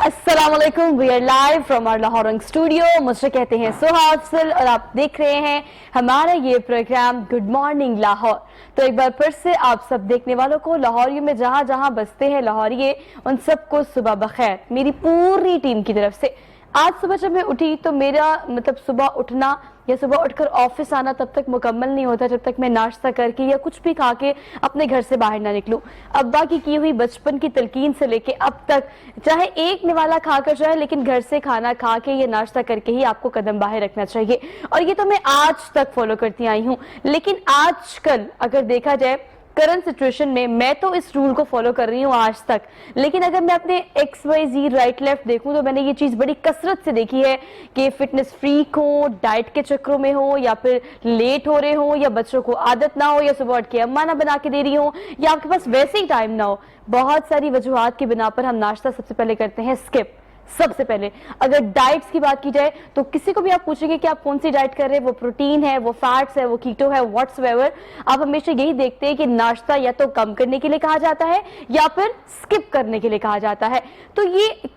अस्सलाम वालेकुम, we are live from our Lahore studio. मुझे कहते हैं सोहा अफजल और आप देख रहे हैं हमारा ये प्रोग्राम गुड मॉर्निंग लाहौर। तो एक बार फिर से आप सब देखने वालों को, लाहौरियों में जहां जहां बसते हैं लाहौरिये, उन सबको सुबह बखैर मेरी पूरी टीम की तरफ से। आज सुबह जब मैं उठी तो मेरा मतलब सुबह उठना या सुबह उठकर ऑफिस आना तब तक मुकम्मल नहीं होता जब तक मैं नाश्ता करके या कुछ भी खा के अपने घर से बाहर ना निकलूं। अब्बा की हुई बचपन की तलकीन से लेके अब तक, चाहे एक निवाला खाकर जाए लेकिन घर से खाना खा के या नाश्ता करके ही आपको कदम बाहर रखना चाहिए। और ये तो मैं आज तक फॉलो करती आई हूँ। लेकिन आजकल अगर देखा जाए करंट सिचुएशन में, मैं तो इस रूल को फॉलो कर रही हूँ आज तक। लेकिन अगर मैं अपने XYZ राइट लेफ्ट देखूं तो मैंने ये चीज बड़ी कसरत से देखी है कि फिटनेस फ्रीक हो, डाइट के चक्रों में हो, या फिर लेट हो रहे हो, या बच्चों को आदत ना हो, या सुबह उठ के अम्मा ना बना के दे रही हो, या आपके पास वैसे ही टाइम ना हो, बहुत सारी वजूहात की बिना पर हम नाश्ता सबसे पहले करते हैं स्किप। सबसे पहले अगर डाइट्स की बात की जाए तो किसी को भी आप पूछेंगे कि आप कौन सी डाइट कर रहे हैं, वो प्रोटीन है, वो फैट्स है, वो कीटो है, व्हाट्सएवर, आप हमेशा यही देखते हैं कि नाश्ता या तो कम करने के लिए कहा जाता है या फिर स्किप करने के लिए कहा जाता है। तो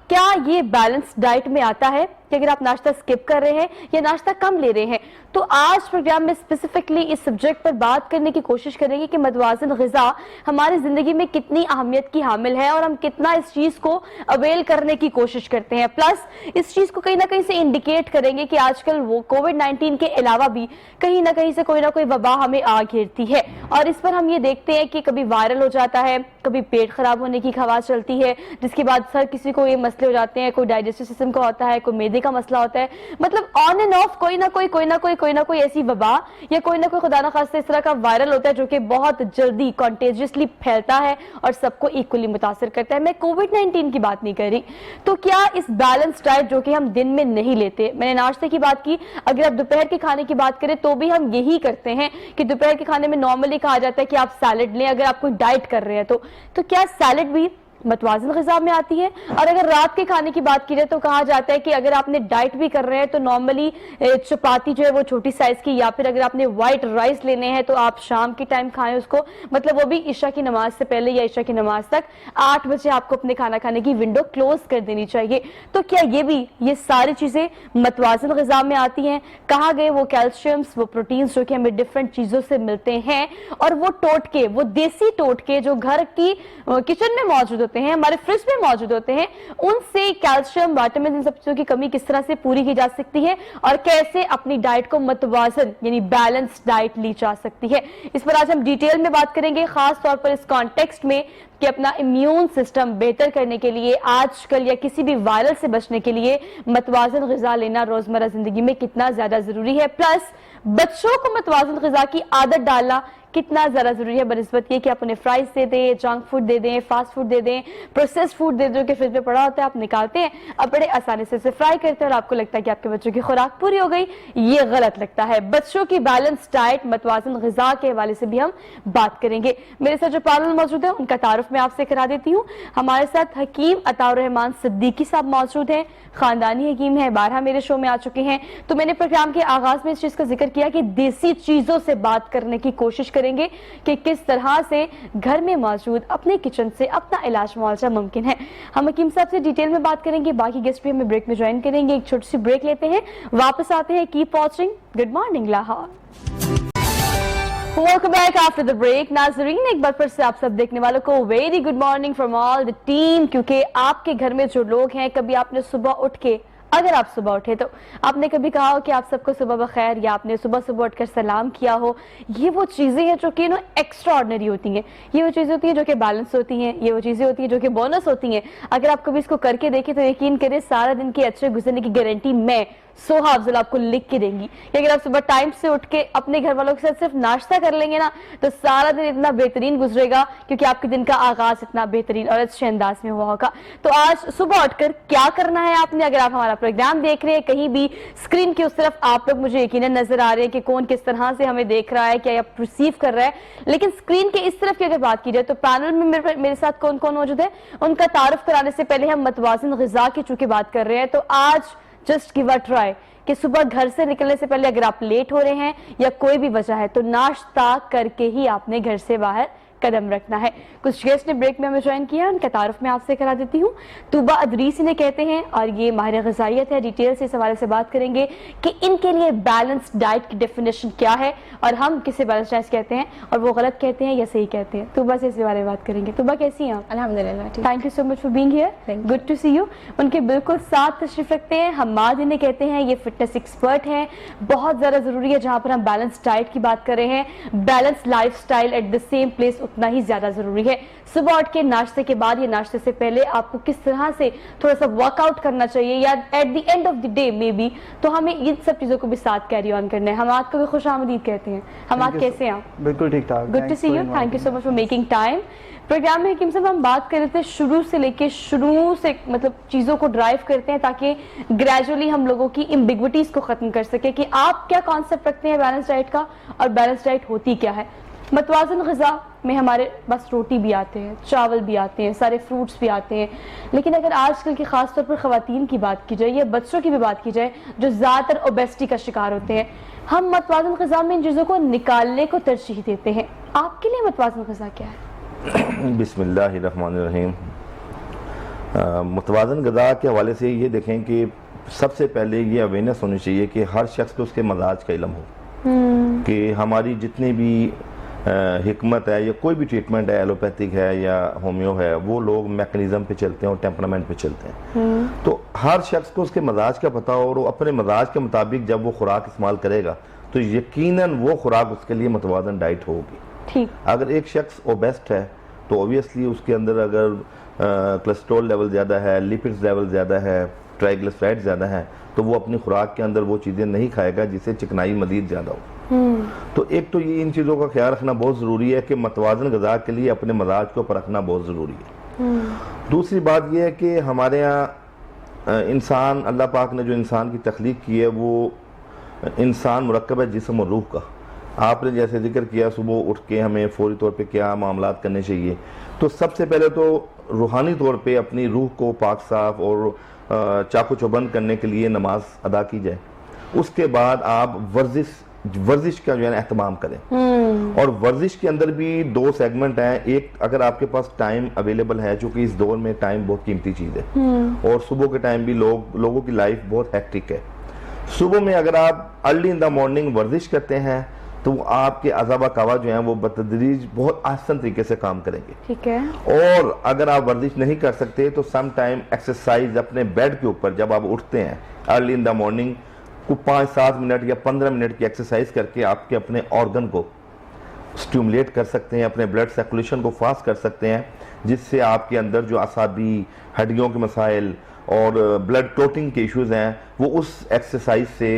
क्या ये बैलेंस डाइट में आता है कि अगर आप नाश्ता स्किप कर रहे हैं या नाश्ता कम ले रहे हैं? तो आज प्रोग्राम में स्पेसिफिकली इस सब्जेक्ट पर बात करने की कोशिश करेंगे कि मतवाज़न ग़िज़ा हमारी जिंदगी में कितनी अहमियत की हामिल है और हम कितना इस चीज को अवेल करने की कोशिश करते हैं। प्लस इस चीज को कहीं ना कहीं से इंडिकेट करेंगे कि आजकल वो कोविड-19 के अलावा भी कहीं ना कहीं से कोई ना कोई वबा हमें आ घेरती है। और इस पर हम ये देखते हैं कि कभी वायरल हो जाता है, कभी पेट खराब होने की खबर चलती है, जिसके बाद सर किसी को ये मसले हो जाते हैं, कोई डाइजेस्टिव सिस्टम का होता है, कोई मैदे का मसला होता है। मतलब ऑन एंड ऑफ कोई ना कोई ऐसी वबा या कोई ना कोई खुदा ना खास्ता इस तरह का वायरल होता है जो कि बहुत जल्दी कॉन्टेजियसली फैलता है और सबको इक्वली मुतासिर करता है। मैं कोविड-19 की बात नहीं कर रही। तो क्या इस बैलेंस डाइट जो कि हम दिन में नहीं लेते, मैंने नाश्ते की बात की, अगर आप दोपहर के खाने की बात करें तो भी हम यही करते हैं कि दोपहर के खाने में नॉर्मली कहा जाता है कि आप सैलेड लें अगर आप कोई डाइट कर रहे हैं तो क्या सैलेड भी मतवाज़न ग़िज़ा में आती है? और अगर रात के खाने की बात की जाए तो कहा जाता है कि अगर आपने डाइट भी कर रहे हैं तो नॉर्मली चपाती जो है वो छोटी साइज की, या फिर अगर आपने व्हाइट राइस लेने हैं तो आप शाम के टाइम खाएं उसको, मतलब वो भी ईशा की नमाज से पहले या ईशा की नमाज तक 8 बजे आपको अपने खाना खाने की विंडो क्लोज कर देनी चाहिए। तो क्या ये सारी चीजें मतवाज़न ग़िज़ा में आती हैं? कहाँ गए वो कैल्शियम्स, वो प्रोटीन्स जो कि हमें डिफरेंट चीजों से मिलते हैं? और वो टोटके, वो देसी टोटके जो घर की किचन में मौजूद होते हैं, हमारे फ्रिज में मौजूद होते हैं, उनसे कैल्शियम, विटामिन, इन सब चीजों की कमी किस तरह से पूरी की जा सकती है और कैसे अपनी डाइट को मतवाज़न यानी बैलेंस डाइट ली जा सकती है, इस पर आज हम डिटेल में बात करेंगे। खास तौर पर इस कॉन्टेक्स्ट में कि अपना इम्यून सिस्टम बेहतर करने के लिए आजकल या किसी भी वायरल से बचने के लिए मतवाज़न ग़िज़ा लेना रोजमर्रा जिंदगी में कितना ज्यादा जरूरी है। प्लस बच्चों को मतवाज़न ग़िज़ा की आदत डालना कितना ज्यादा जरूरी है बनिस्बत ये कि आप उन्हें फ्राइज दे दें, जंक फूड दे दें, फास्ट फूड दे दें, प्रोसेस्ड फूड दे दें जो कि फ्रिज में पड़ा होता है, आप निकालते हैं, अब बड़े आसानी से फ्राई करते हैं और आपको लगता है कि आपके बच्चों की खुराक पूरी हो गई। ये गलत लगता है। बच्चों की बैलेंस डाइट, मतवाज़न ग़िज़ा के हवाले से भी हम बात करेंगे। मेरे साथ जो पैनल मौजूद है उनका तारुफ मैं आपसे करा देती हूँ। हमारे साथ हकीम अताउर रहमान सिद्दीकी साहब मौजूद हैं, खानदानी हकीम है, 12 मेरे शो में आ चुके हैं। तो मैंने प्रोग्राम के आगाज में इस चीज का जिक्र किया कि देसी चीजों से बात करने की कोशिश करेंगे कि किस तरह से घर में मौजूद अपने किचन से अपना इलाज मुआवजा मुमकिन है। हम हकीम साहब से डिटेल में बात करेंगे, बाकी गेस्ट भी हमें ब्रेक में ज्वाइन करेंगे। एक छोटी सी ब्रेक लेते हैं, वापस आते हैं। Keep watching good morning Lahore. Welcome back after the break. नाजरीन, एक बार फिर से आप सब देखने वालों को very good morning from all the team. क्योंकि आपके घर में जो लोग हैं, कभी आपने सुबह उठ के, अगर आप सुबह उठे तो आपने कभी कहा हो कि आप सबको सुबह बखैर, या आपने सुबह सुबह उठकर सलाम किया हो। ये वो चीजें हैं जो कि एक्स्ट्रा ऑर्डिनरी होती हैं, ये वो चीजें होती हैं जो कि बैलेंस होती हैं, ये वो चीजें होती हैं जो कि बोनस होती हैं। अगर आप कभी इसको करके देखें तो यकीन करें सारा दिन के अच्छे गुजरने की गारंटी मैं सोहा अफजल आपको लिख के देंगी कि अगर आप सुबह टाइम से उठ के अपने घर वालों के साथ सिर्फ नाश्ता कर लेंगे ना तो सारा दिन इतना बेहतरीन गुजरेगा, क्योंकि आपके दिन का आगाज इतना बेहतरीन और अच्छे अंदाज में हुआ होगा। तो आज सुबह उठकर क्या करना है आपने? अगर आप हमारा प्रोग्राम देख रहे हैं कहीं भी स्क्रीन की उस तरफ, आप लोग मुझे यकीनन नजर आ रहे हैं कि कौन किस तरह से हमें देख रहा है, क्या परसीव कर रहा है। लेकिन स्क्रीन के इस तरफ की अगर बात की जाए तो पैनल में मेरे साथ कौन कौन मौजूद है उनका तारुफ कराने से पहले हम मतवाज़न ग़िज़ा की चूंकि बात कर रहे हैं, तो आज जस्ट गिव अ ट्राई कि सुबह घर से निकलने से पहले अगर आप लेट हो रहे हैं या कोई भी वजह है तो नाश्ता करके ही आपने घर से बाहर कदम रखना है। कुछ गेस्ट ने ब्रेक में हमें ज्वाइन किया, उनका तारुफ में आपसे करा देती हूँ। तूबा अदरीस इन्हें कहते हैं और ये माहिर ग़िज़ाइयत है। डिटेल से इस हवाले से बात करेंगे कि इनके लिए बैलेंस डाइट की डेफिनेशन क्या है और हम किसे बैलेंस डाइट कहते हैं और वो गलत कहते हैं या सही कहते हैं। तूबा से इस बारे में बात करेंगे। तूबा कैसी हैं आप? अल्हम्दुलिल्लाह। Thank you so much for being here, good to see you. उनके बिल्कुल साथ तशरीफ रखते हैं हम्माद, इन्हें कहते हैं ये फिटनेस एक्सपर्ट हैं। बहुत ज़्यादा ज़रूरी है जहाँ पर हम बैलेंस डाइट की बात कर रहे हैं, balance lifestyle at the same place उतना ही ज़्यादा ज़रूरी है। सुबह उठ के नाश्ते के बाद या नाश्ते से पहले आपको किस तरह से थोड़ा सा वर्कआउट करना चाहिए या at the end of the day may be, तो हमें इन सब चीज़ों को भी साथ कैरी ऑन करना है। हमाद को भी खुश आमदीद कहते हैं। हमाद कैसे हैं आप? बिल्कुल ठीक ठाक, good to see you, thank you so much for making time. Programme में हकीम साहब हम बात कर रहे थे शुरू से मतलब चीज़ों को ड्राइव करते हैं ताकि ग्रेजुअली हम लोगों की एम्बिग्विटीज को ख़त्म कर सके कि आप क्या कॉन्सेप्ट रखते हैं बैलेंस डाइट का और बैलेंस डाइट होती क्या है। मतवाज़न ग़िज़ा में हमारे बस रोटी भी आते हैं, चावल भी आते हैं, सारे फ्रूट्स भी आते हैं, लेकिन अगर आजकल की ख़ास तौर पर ख़वातीन की बात की जाए या बच्चों की भी बात की जाए जो ज़्यादातर ओबेसिटी का शिकार होते हैं, हम मतवाज़न ग़िज़ा में इन चीज़ों को निकालने को तरजीह देते हैं। आपके लिए मतवाज़न ग़िज़ा क्या है? बिस्मिल्लाहिर्रहमानिर्रहीम। मुतवाज़न ग़िज़ा के हवाले से ये देखें कि सबसे पहले ये अवेयरनेस होनी चाहिए कि हर शख्स को उसके मजाज का इल्म हो कि हमारी जितनी भी हिकमत है या कोई भी ट्रीटमेंट है, एलोपैथिक है या होम्यो है, वो लोग मैकेनिज्म पे चलते हैं और टेम्परामेंट पे चलते हैं। तो हर शख्स को उसके मजाज का पता हो और वो अपने मजाज के मुताबिक जब वो खुराक इस्तेमाल करेगा तो यकीनन वो खुराक उसके लिए मुतवाज़न डाइट होगी। ठीक। अगर एक शख्स ओबेस्ट है तो ऑब्वियसली उसके अंदर अगर कोलेस्ट्रॉल लेवल ज़्यादा है, लिपिड्स लेवल ज़्यादा है, ट्राइग्लिसराइड ज़्यादा है, तो वो अपनी खुराक के अंदर वो चीज़ें नहीं खाएगा जिससे चिकनाई मज़ीद ज़्यादा हो। तो एक तो ये इन चीज़ों का ख्याल रखना बहुत ज़रूरी है कि मतवाज़न ग़िज़ा के लिए अपने मजाज को परखना बहुत ज़रूरी है। दूसरी बात यह है कि हमारे यहाँ इंसान, अल्लाह पाक ने जो इंसान की तख्लीक की है वो इंसान मुरक्कब है जिस्म और रूह का। आपने जैसे जिक्र किया सुबह उठ के हमें फौरी तौर पे क्या मामलात करने चाहिए, तो सबसे पहले तो रूहानी तौर पे अपनी रूह को पाक साफ और चाकू चौबंद करने के लिए नमाज अदा की जाए। उसके बाद आप वर्जिश का जो है एहतमाम करें और वर्जिश के अंदर भी दो सेगमेंट हैं। एक, अगर आपके पास टाइम अवेलेबल है, चूंकि इस दौर में टाइम बहुत कीमती चीज़ है और सुबह के टाइम भी लोगों की लाइफ बहुत हेक्टिक है। सुबह में अगर आप अर्ली इन द मॉर्निंग वर्जिश करते हैं तो आपके अज़ाबा कवा जो है वो बतदरीज बहुत आसान तरीके से काम करेंगे। ठीक है। और अगर आप वर्जिश नहीं कर सकते तो सम टाइम एक्सरसाइज अपने बेड के ऊपर जब आप उठते हैं अर्ली इन द मॉर्निंग को 5-7 मिनट या 15 मिनट की एक्सरसाइज करके आपके अपने ऑर्गन को स्टिमुलेट कर सकते हैं, अपने ब्लड सर्कुलेशन को फास्ट कर सकते हैं, जिससे आपके अंदर जो असाबी हड्डियों के मसाइल और ब्लड क्लोटिंग के इश्यूज हैं वो उस एक्सरसाइज से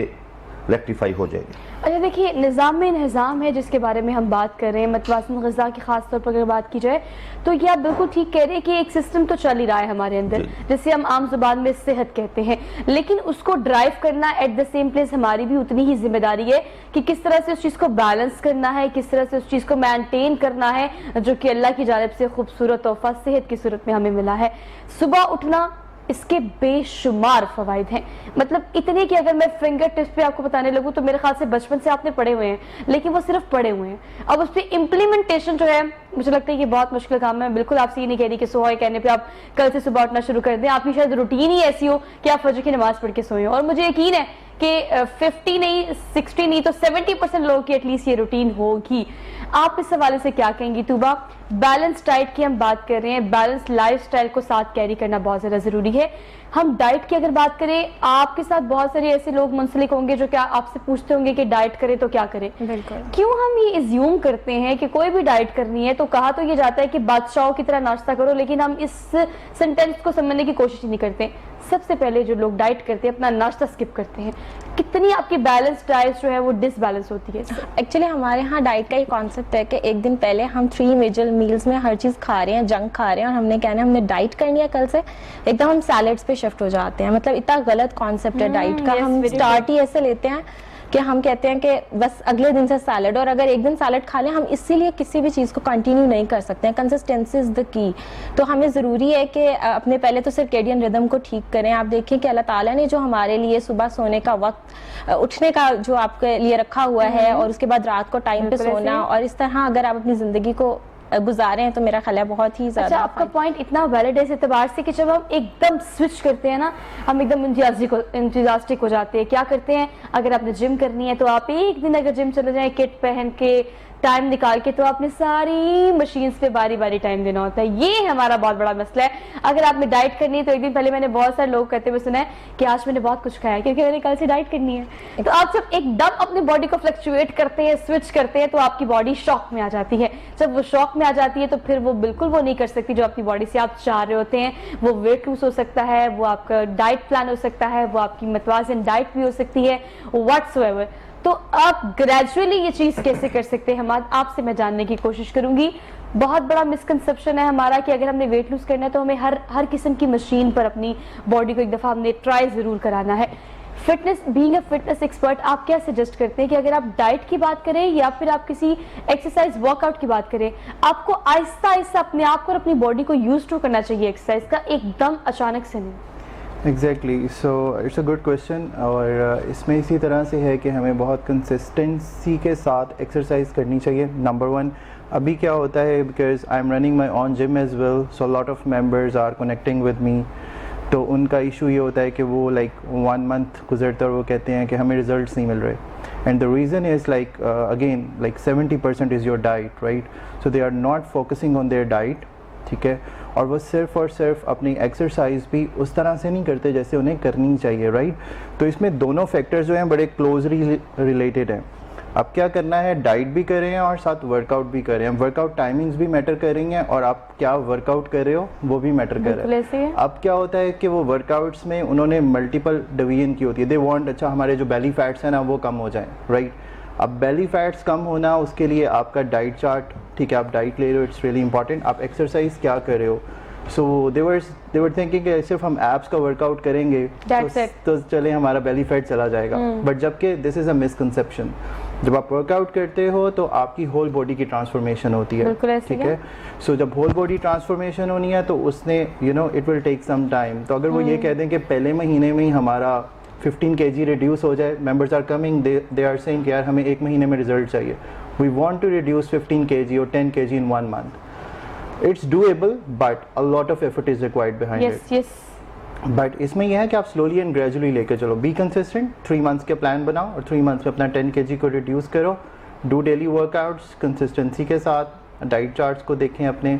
रेक्टिफाई हो जाएगी। अच्छा देखिए, निज़ाम में इंतज़ाम है जिसके बारे में हम बात कर रहे हैं, मतवाज़न ग़िज़ा की खास तौर पर अगर बात की जाए तो ये आप बिल्कुल ठीक कह रहे हैं कि एक सिस्टम तो चल ही रहा है हमारे अंदर जिसे हम आम ज़ुबान में सेहत कहते हैं, लेकिन उसको ड्राइव करना एट द सेम प्लेस हमारी भी उतनी ही जिम्मेदारी है कि किस तरह से उस चीज़ को बैलेंस करना है, किस तरह से उस चीज़ को मेनटेन करना है जो कि अल्लाह की जानिब से खूबसूरत तोहफा सेहत की सूरत में हमें मिला है। सुबह उठना, इसके बेशुमार फ़वाइद हैं, मतलब इतने कि अगर मैं फिंगर टिप्स पे आपको बताने लगूँ तो मेरे ख्याल से बचपन से आपने पढ़े हुए हैं, लेकिन वो सिर्फ पढ़े हुए हैं। अब उस पर इम्प्लीमेंटेशन जो है मुझे लगता है कि बहुत मुश्किल काम है। बिल्कुल आपसे ये नहीं कह रही कि सुबह कहने पे आप कल से सुबह उठना शुरू कर दें, आपकी शायद रूटीन ही ऐसी हो कि आप फजर की नमाज पढ़ के सोएं, और मुझे यकीन है कि 50 नहीं 60 नहीं तो 70% लोगों की एटलीस्ट ये रूटीन होगी। आप इस हवाले से क्या कहेंगी तूबा? बैलेंस डाइट की हम बात कर रहे हैं, बैलेंस लाइफस्टाइल को साथ कैरी करना बहुत ज़्यादा ज़रूरी है। हम डाइट की अगर बात करें, आपके साथ बहुत सारे ऐसे लोग मुंसलिक होंगे जो क्या आपसे पूछते होंगे कि डाइट करें तो क्या करें। बिल्कुल। क्यों हम ये इज्यूम करते हैं कि कोई भी डाइट करनी है तो कहा तो ये जाता है कि बादशाहों की तरह नाश्ता करो, लेकिन हम इस सेंटेंस को समझने की कोशिश ही नहीं करते। सबसे पहले जो लोग डाइट करते हैं अपना नाश्ता स्किप करते हैं, कितनी आपकी बैलेंस डाइट जो है वो डिसबैलेंस होती है। एक्चुअली हमारे यहाँ डाइट का ये कॉन्सेप्ट है कि एक दिन पहले हम 3 मेजर मील्स में हर चीज़ खा रहे हैं, जंक खा रहे हैं, और हमने कहना है हमने डाइट करनी है कल से, एकदम हम सैलेड्स पे शिफ्ट हो जाते हैं। मतलब इतना गलत कॉन्सेप्ट है डाइट का। हम स्टार्ट ही ऐसे लेते हैं कि हम कहते हैं कि बस अगले दिन से सैलड, और अगर एक दिन सैलड खा लें हम इसीलिए किसी भी चीज़ को कंटिन्यू नहीं कर सकते हैं। Consistency is the key. तो हमें ज़रूरी है कि अपने पहले तो सर्केडियन रिदम को ठीक करें। आप देखिए कि अल्लाह ताला ने जो हमारे लिए सुबह सोने का वक्त, उठने का जो आपके लिए रखा हुआ है, और उसके बाद रात को टाइम पे सोना, और इस तरह अगर आप अपनी ज़िंदगी को गुजारे हैं, तो मेरा ख्याल है बहुत ही अच्छा, ज्यादा आपका पॉइंट इतना वैलिड है इस एतबार से कि जब हम एकदम स्विच करते हैं ना, हम एकदम इंथुजियास्टिक हो जाते हैं। क्या करते हैं, अगर आपने जिम करनी है तो आप एक दिन अगर जिम चले जाएं किट पहन के, टाइम निकाल के, तो आपने सारी मशीन्स पे बारी बारी टाइम देना होता है। ये हमारा बहुत बड़ा मसला है। अगर आपने डाइट करनी है तो एक दिन पहले मैंने बहुत सारे लोग कहते हुए सुना है कि आज मैंने बहुत कुछ खाया क्योंकि मैंने कल से डाइट करनी है। तो आप जब एकदम अपनी बॉडी को फ्लक्चुएट करते हैं, स्विच करते हैं, तो आपकी बॉडी शॉक में आ जाती है। जब वो शॉक में आ जाती है तो फिर वो बिल्कुल वो नहीं कर सकती जो अपनी बॉडी से आप चाह रहे होते हैं। वो वेट लूज हो सकता है, वो आपका डाइट प्लान हो सकता है, वो आपकी मतवाज़न डाइट भी हो सकती है, व्हाट्सएवर। तो आप ग्रेजुअली ये चीज कैसे कर सकते हैं, हम आपसे मैं जानने की कोशिश करूंगी। बहुत बड़ा मिसकंसेप्शन है हमारा कि अगर हमने वेट लूज करना है तो हमें हर किस्म की मशीन पर अपनी बॉडी को एक दफा हमने ट्राई जरूर कराना है। Fitness, being a fitness expert, आप क्या सजेस्ट करते हैं कि अगर आप डाइट की बात करें या फिर आप किसी एक्सरसाइज वर्कआउट की बात करें, आपको आहिस्ता आहिस्ता अपने आप को और अपनी बॉडी को यूज टू करना चाहिए एक्सरसाइज का, एकदम अचानक से नहीं? Exactly, so it's a good question. और इसमें इसी तरह से है कि हमें बहुत कंसिस्टेंसी के साथ एक्सरसाइज करनी चाहिए। नंबर वन, अभी क्या होता है, because I am running my own gym as well, so lot of members are connecting with me. तो उनका इशू ये होता है कि वो लाइक 1 मंथ गुजरता है और वो कहते हैं कि हमें रिजल्ट्स नहीं मिल रहे। And the reason is like again like 70% is your diet, right? So they are not focusing on their diet, ठीक है? और वो सिर्फ और सिर्फ अपनी एक्सरसाइज भी उस तरह से नहीं करते जैसे उन्हें करनी चाहिए, राइट? तो इसमें दोनों फैक्टर्स जो हैं बड़े क्लोजली रिलेटेड हैं। अब क्या करना है, डाइट भी कर रहे हैं और साथ वर्कआउट भी कर रहे हैं। वर्कआउट टाइमिंग्स भी मैटर कर रही हैं और आप क्या वर्कआउट कर रहे हो वो भी मैटर कर रहा है। अब क्या होता है कि वो वर्कआउट्स में उन्होंने मल्टीपल डिवीजन की होती है। दे वांट, अच्छा हमारे जो बेली फैट्स हैं ना वो कम हो जाएं, राइट? अब बेली फैट्स कम होना, उसके लिए आपका डाइट चार्ट, ठीक है, आप डाइट ले रहे हो, इट्स रियली इंपॉर्टेंट। आप एक्सरसाइज क्या कर रहे हो? सो दे वर थिंकिंग कि सिर्फ हम एब्स का वर्कआउट करेंगे तो चले हमारा बेली फैट चला जाएगा। बट जबकि दिस इज़ अ मिसकंसेप्शन। जब आप वर्कआउट करते हो तो आपकी होल बॉडी की ट्रांसफॉर्मेशन होती है, ठीक है? सो जब होल बॉडी ट्रांसफॉर्मेशन होनी है तो उसने it will take some time. तो अगर वो ये कह दें कि पहले महीने में ही हमारा 15 kg रिड्यूस हो जाए, members are coming, they are saying कि यार हमें 1 महीने में रिजल्ट चाहिए, we want to reduce 15 kg और 10 kg in 1 month. It's doable, but a lot of effort is required behind it. Yes. But इसमें यह है कि आप स्लोली एंड ग्रेजुअली लेकर चलो। बी कंसिस्टेंट, 3 मंथ्स के प्लान बनाओ और 3 मंथ्स में अपना 10 kg को रिड्यूस करो। डू डेली वर्कआउट्स कंसिस्टेंसी के साथ। डाइट चार्ट्स को देखें अपने,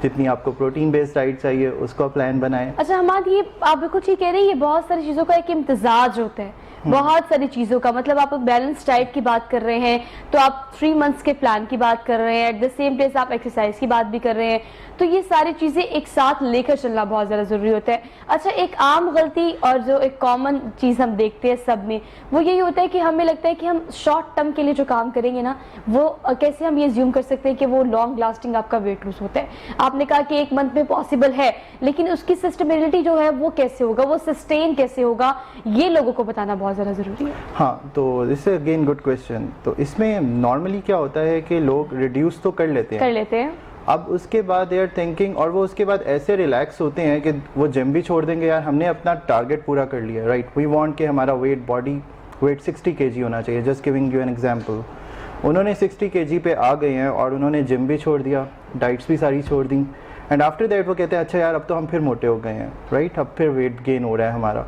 जितनी आपको प्रोटीन बेस्ड डाइट चाहिए उसका प्लान बनाएं। अच्छा हमाद, ये आप बिल्कुल ठीक कह रहे हैं, ये बहुत सारी चीज़ों का एक इम्तिजाज होता है, बहुत सारी चीज़ों का। मतलब आप बैलेंस डाइट की बात कर रहे हैं तो आप 3 मंथ्स के प्लान की बात कर रहे हैं, एट द सेम टाइम आप एक्सरसाइज की बात भी कर रहे हैं। तो ये सारी चीज़ें एक साथ लेकर चलना बहुत ज़्यादा ज़रूरी होता है। अच्छा, एक आम गलती और जो एक कॉमन चीज़ हम देखते हैं सब में, वो यही होता है कि हमें लगता है कि हम शॉर्ट टर्म के लिए जो काम करेंगे ना, वो कैसे हम ये ज्यूम कर सकते हैं कि वो लॉन्ग लास्टिंग आपका वेट लूज होता है। आपने कहा कि 1 मंथ में पॉसिबल है, लेकिन उसकी सस्टेनेबिलिटी जो है वो कैसे होगा, वो सस्टेन कैसे होगा, ये लोगों को बताना बहुत ज़्यादा ज़रूरी है। हाँ, तो this is again good question. तो इसमें नॉर्मली क्या होता है कि लोग रिड्यूस तो कर लेते हैं, अब उसके बाद दे आर थिंकिंग, और वो उसके बाद ऐसे रिलैक्स होते हैं कि वो जिम भी छोड़ देंगे, यार हमने अपना टारगेट पूरा कर लिया, राइट? वी वांट कि हमारा बॉडी वेट 60 kg होना चाहिए। Just giving you an example, उन्होंने 60 kg पे आ गए हैं और उन्होंने जिम भी छोड़ दिया, डाइट्स भी सारी छोड़ दी, एंड आफ्टर दैट वो कहते हैं अच्छा यार अब तो हम फिर मोटे हो गए हैं, राइट? अब फिर वेट गेन हो रहा है हमारा।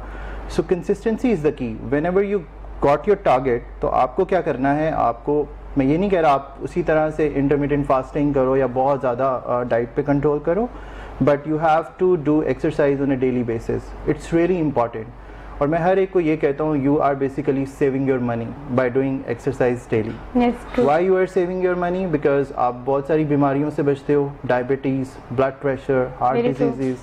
सो consistency is the key. When ever you got your target, तो आपको क्या करना है, आपको, मैं ये नहीं कह रहा आप उसी तरह से इंटरमीडिएट फास्टिंग करो या बहुत ज़्यादा डाइट पे कंट्रोल करो, but you have to do exercise on a daily basis. It's really important. और मैं हर एक को ये कहता हूँ, you are basically saving your money by doing exercise daily. Why you are saving your money? Because आप बहुत सारी बीमारियों से बचते हो, diabetes, blood pressure, heart disease,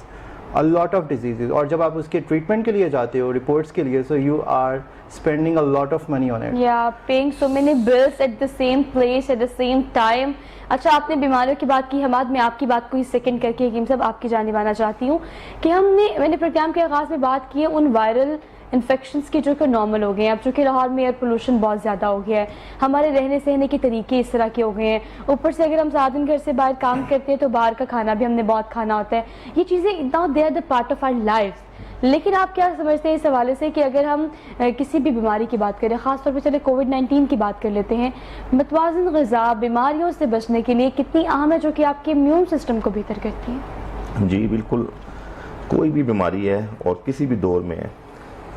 a lot of diseases. और जब आप उसके ट्रीटमेंट के लिए जाते हो, रिपोर्ट्स के लिए, so you are spending a lot of money on it. Yeah, paying so many bills at the same place at the same time. अच्छा, आपने बीमारियों की बात की, हमाद मैं आपकी बात को ही सेकंड करके हकीम साहब आपकी जानिब आना चाहती हूँ कि मैंने प्रोग्राम के आगाज़ में बात की है उन वायरल इन्फेक्शंस की जो कि नॉर्मल हो गए हैं। अब चूँकि लाहौर में एयर पोल्यूशन बहुत ज़्यादा हो गया है, हमारे रहने सहने के तरीके इस तरह के हो गए हैं, ऊपर से अगर हम 7 दिन घर से बाहर काम करते हैं तो बाहर का खाना भी हमने बहुत खाना होता है। ये चीज़ें now they are the part of our life. लेकिन आप क्या समझते हैं इस हवाले से कि अगर हम किसी भी बीमारी की बात करें, ख़ासतौर पर चले कोविड-19 की बात कर लेते हैं, मतवाज़िन ग़िज़ा बीमारियों से बचने के लिए कितनी अहम है, जो कि आपके इम्यून सिस्टम को बेहतर करती है? जी बिल्कुल, कोई भी बीमारी है और किसी भी दौर में है,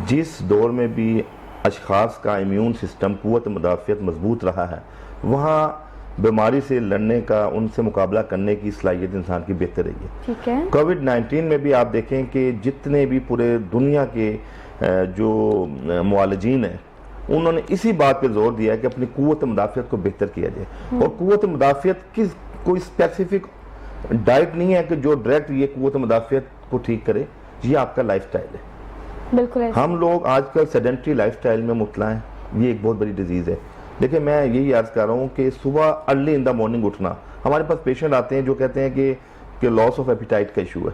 जिस दौर में भी अशख़ास का इम्यून सिस्टम क़ुव्वत मुदाफ़ियत मजबूत रहा है, वहाँ बीमारी से लड़ने का, उनसे मुकाबला करने की सलाहियत इंसान की बेहतर रही है। ठीक है। कोविड-19 में भी आप देखें कि जितने भी पूरे दुनिया के जो मुआलजीन हैं, उन्होंने इसी बात पे जोर दिया है कि अपनी क़ुव्वत मुदाफ़ियत को बेहतर किया जाए। और क़ुव्वत मुदाफ़ियत की कोई स्पेसिफिक डाइट नहीं है कि जो डायरेक्ट ये क़ुव्वत मुदाफ़ियत को ठीक करे, ये आपका लाइफस्टाइल है। बिल्कुल ऐसे। हम लोग आजकल सेडेंटरी लाइफस्टाइल में मुब्तला हैं, ये एक बहुत बड़ी डिजीज़ है। देखिए, मैं यही अर्ज़ कर रहा हूँ कि सुबह अर्ली इन द मॉर्निंग उठना। हमारे पास पेशेंट आते हैं जो कहते हैं कि लॉस ऑफ एपिटाइट का इशू है,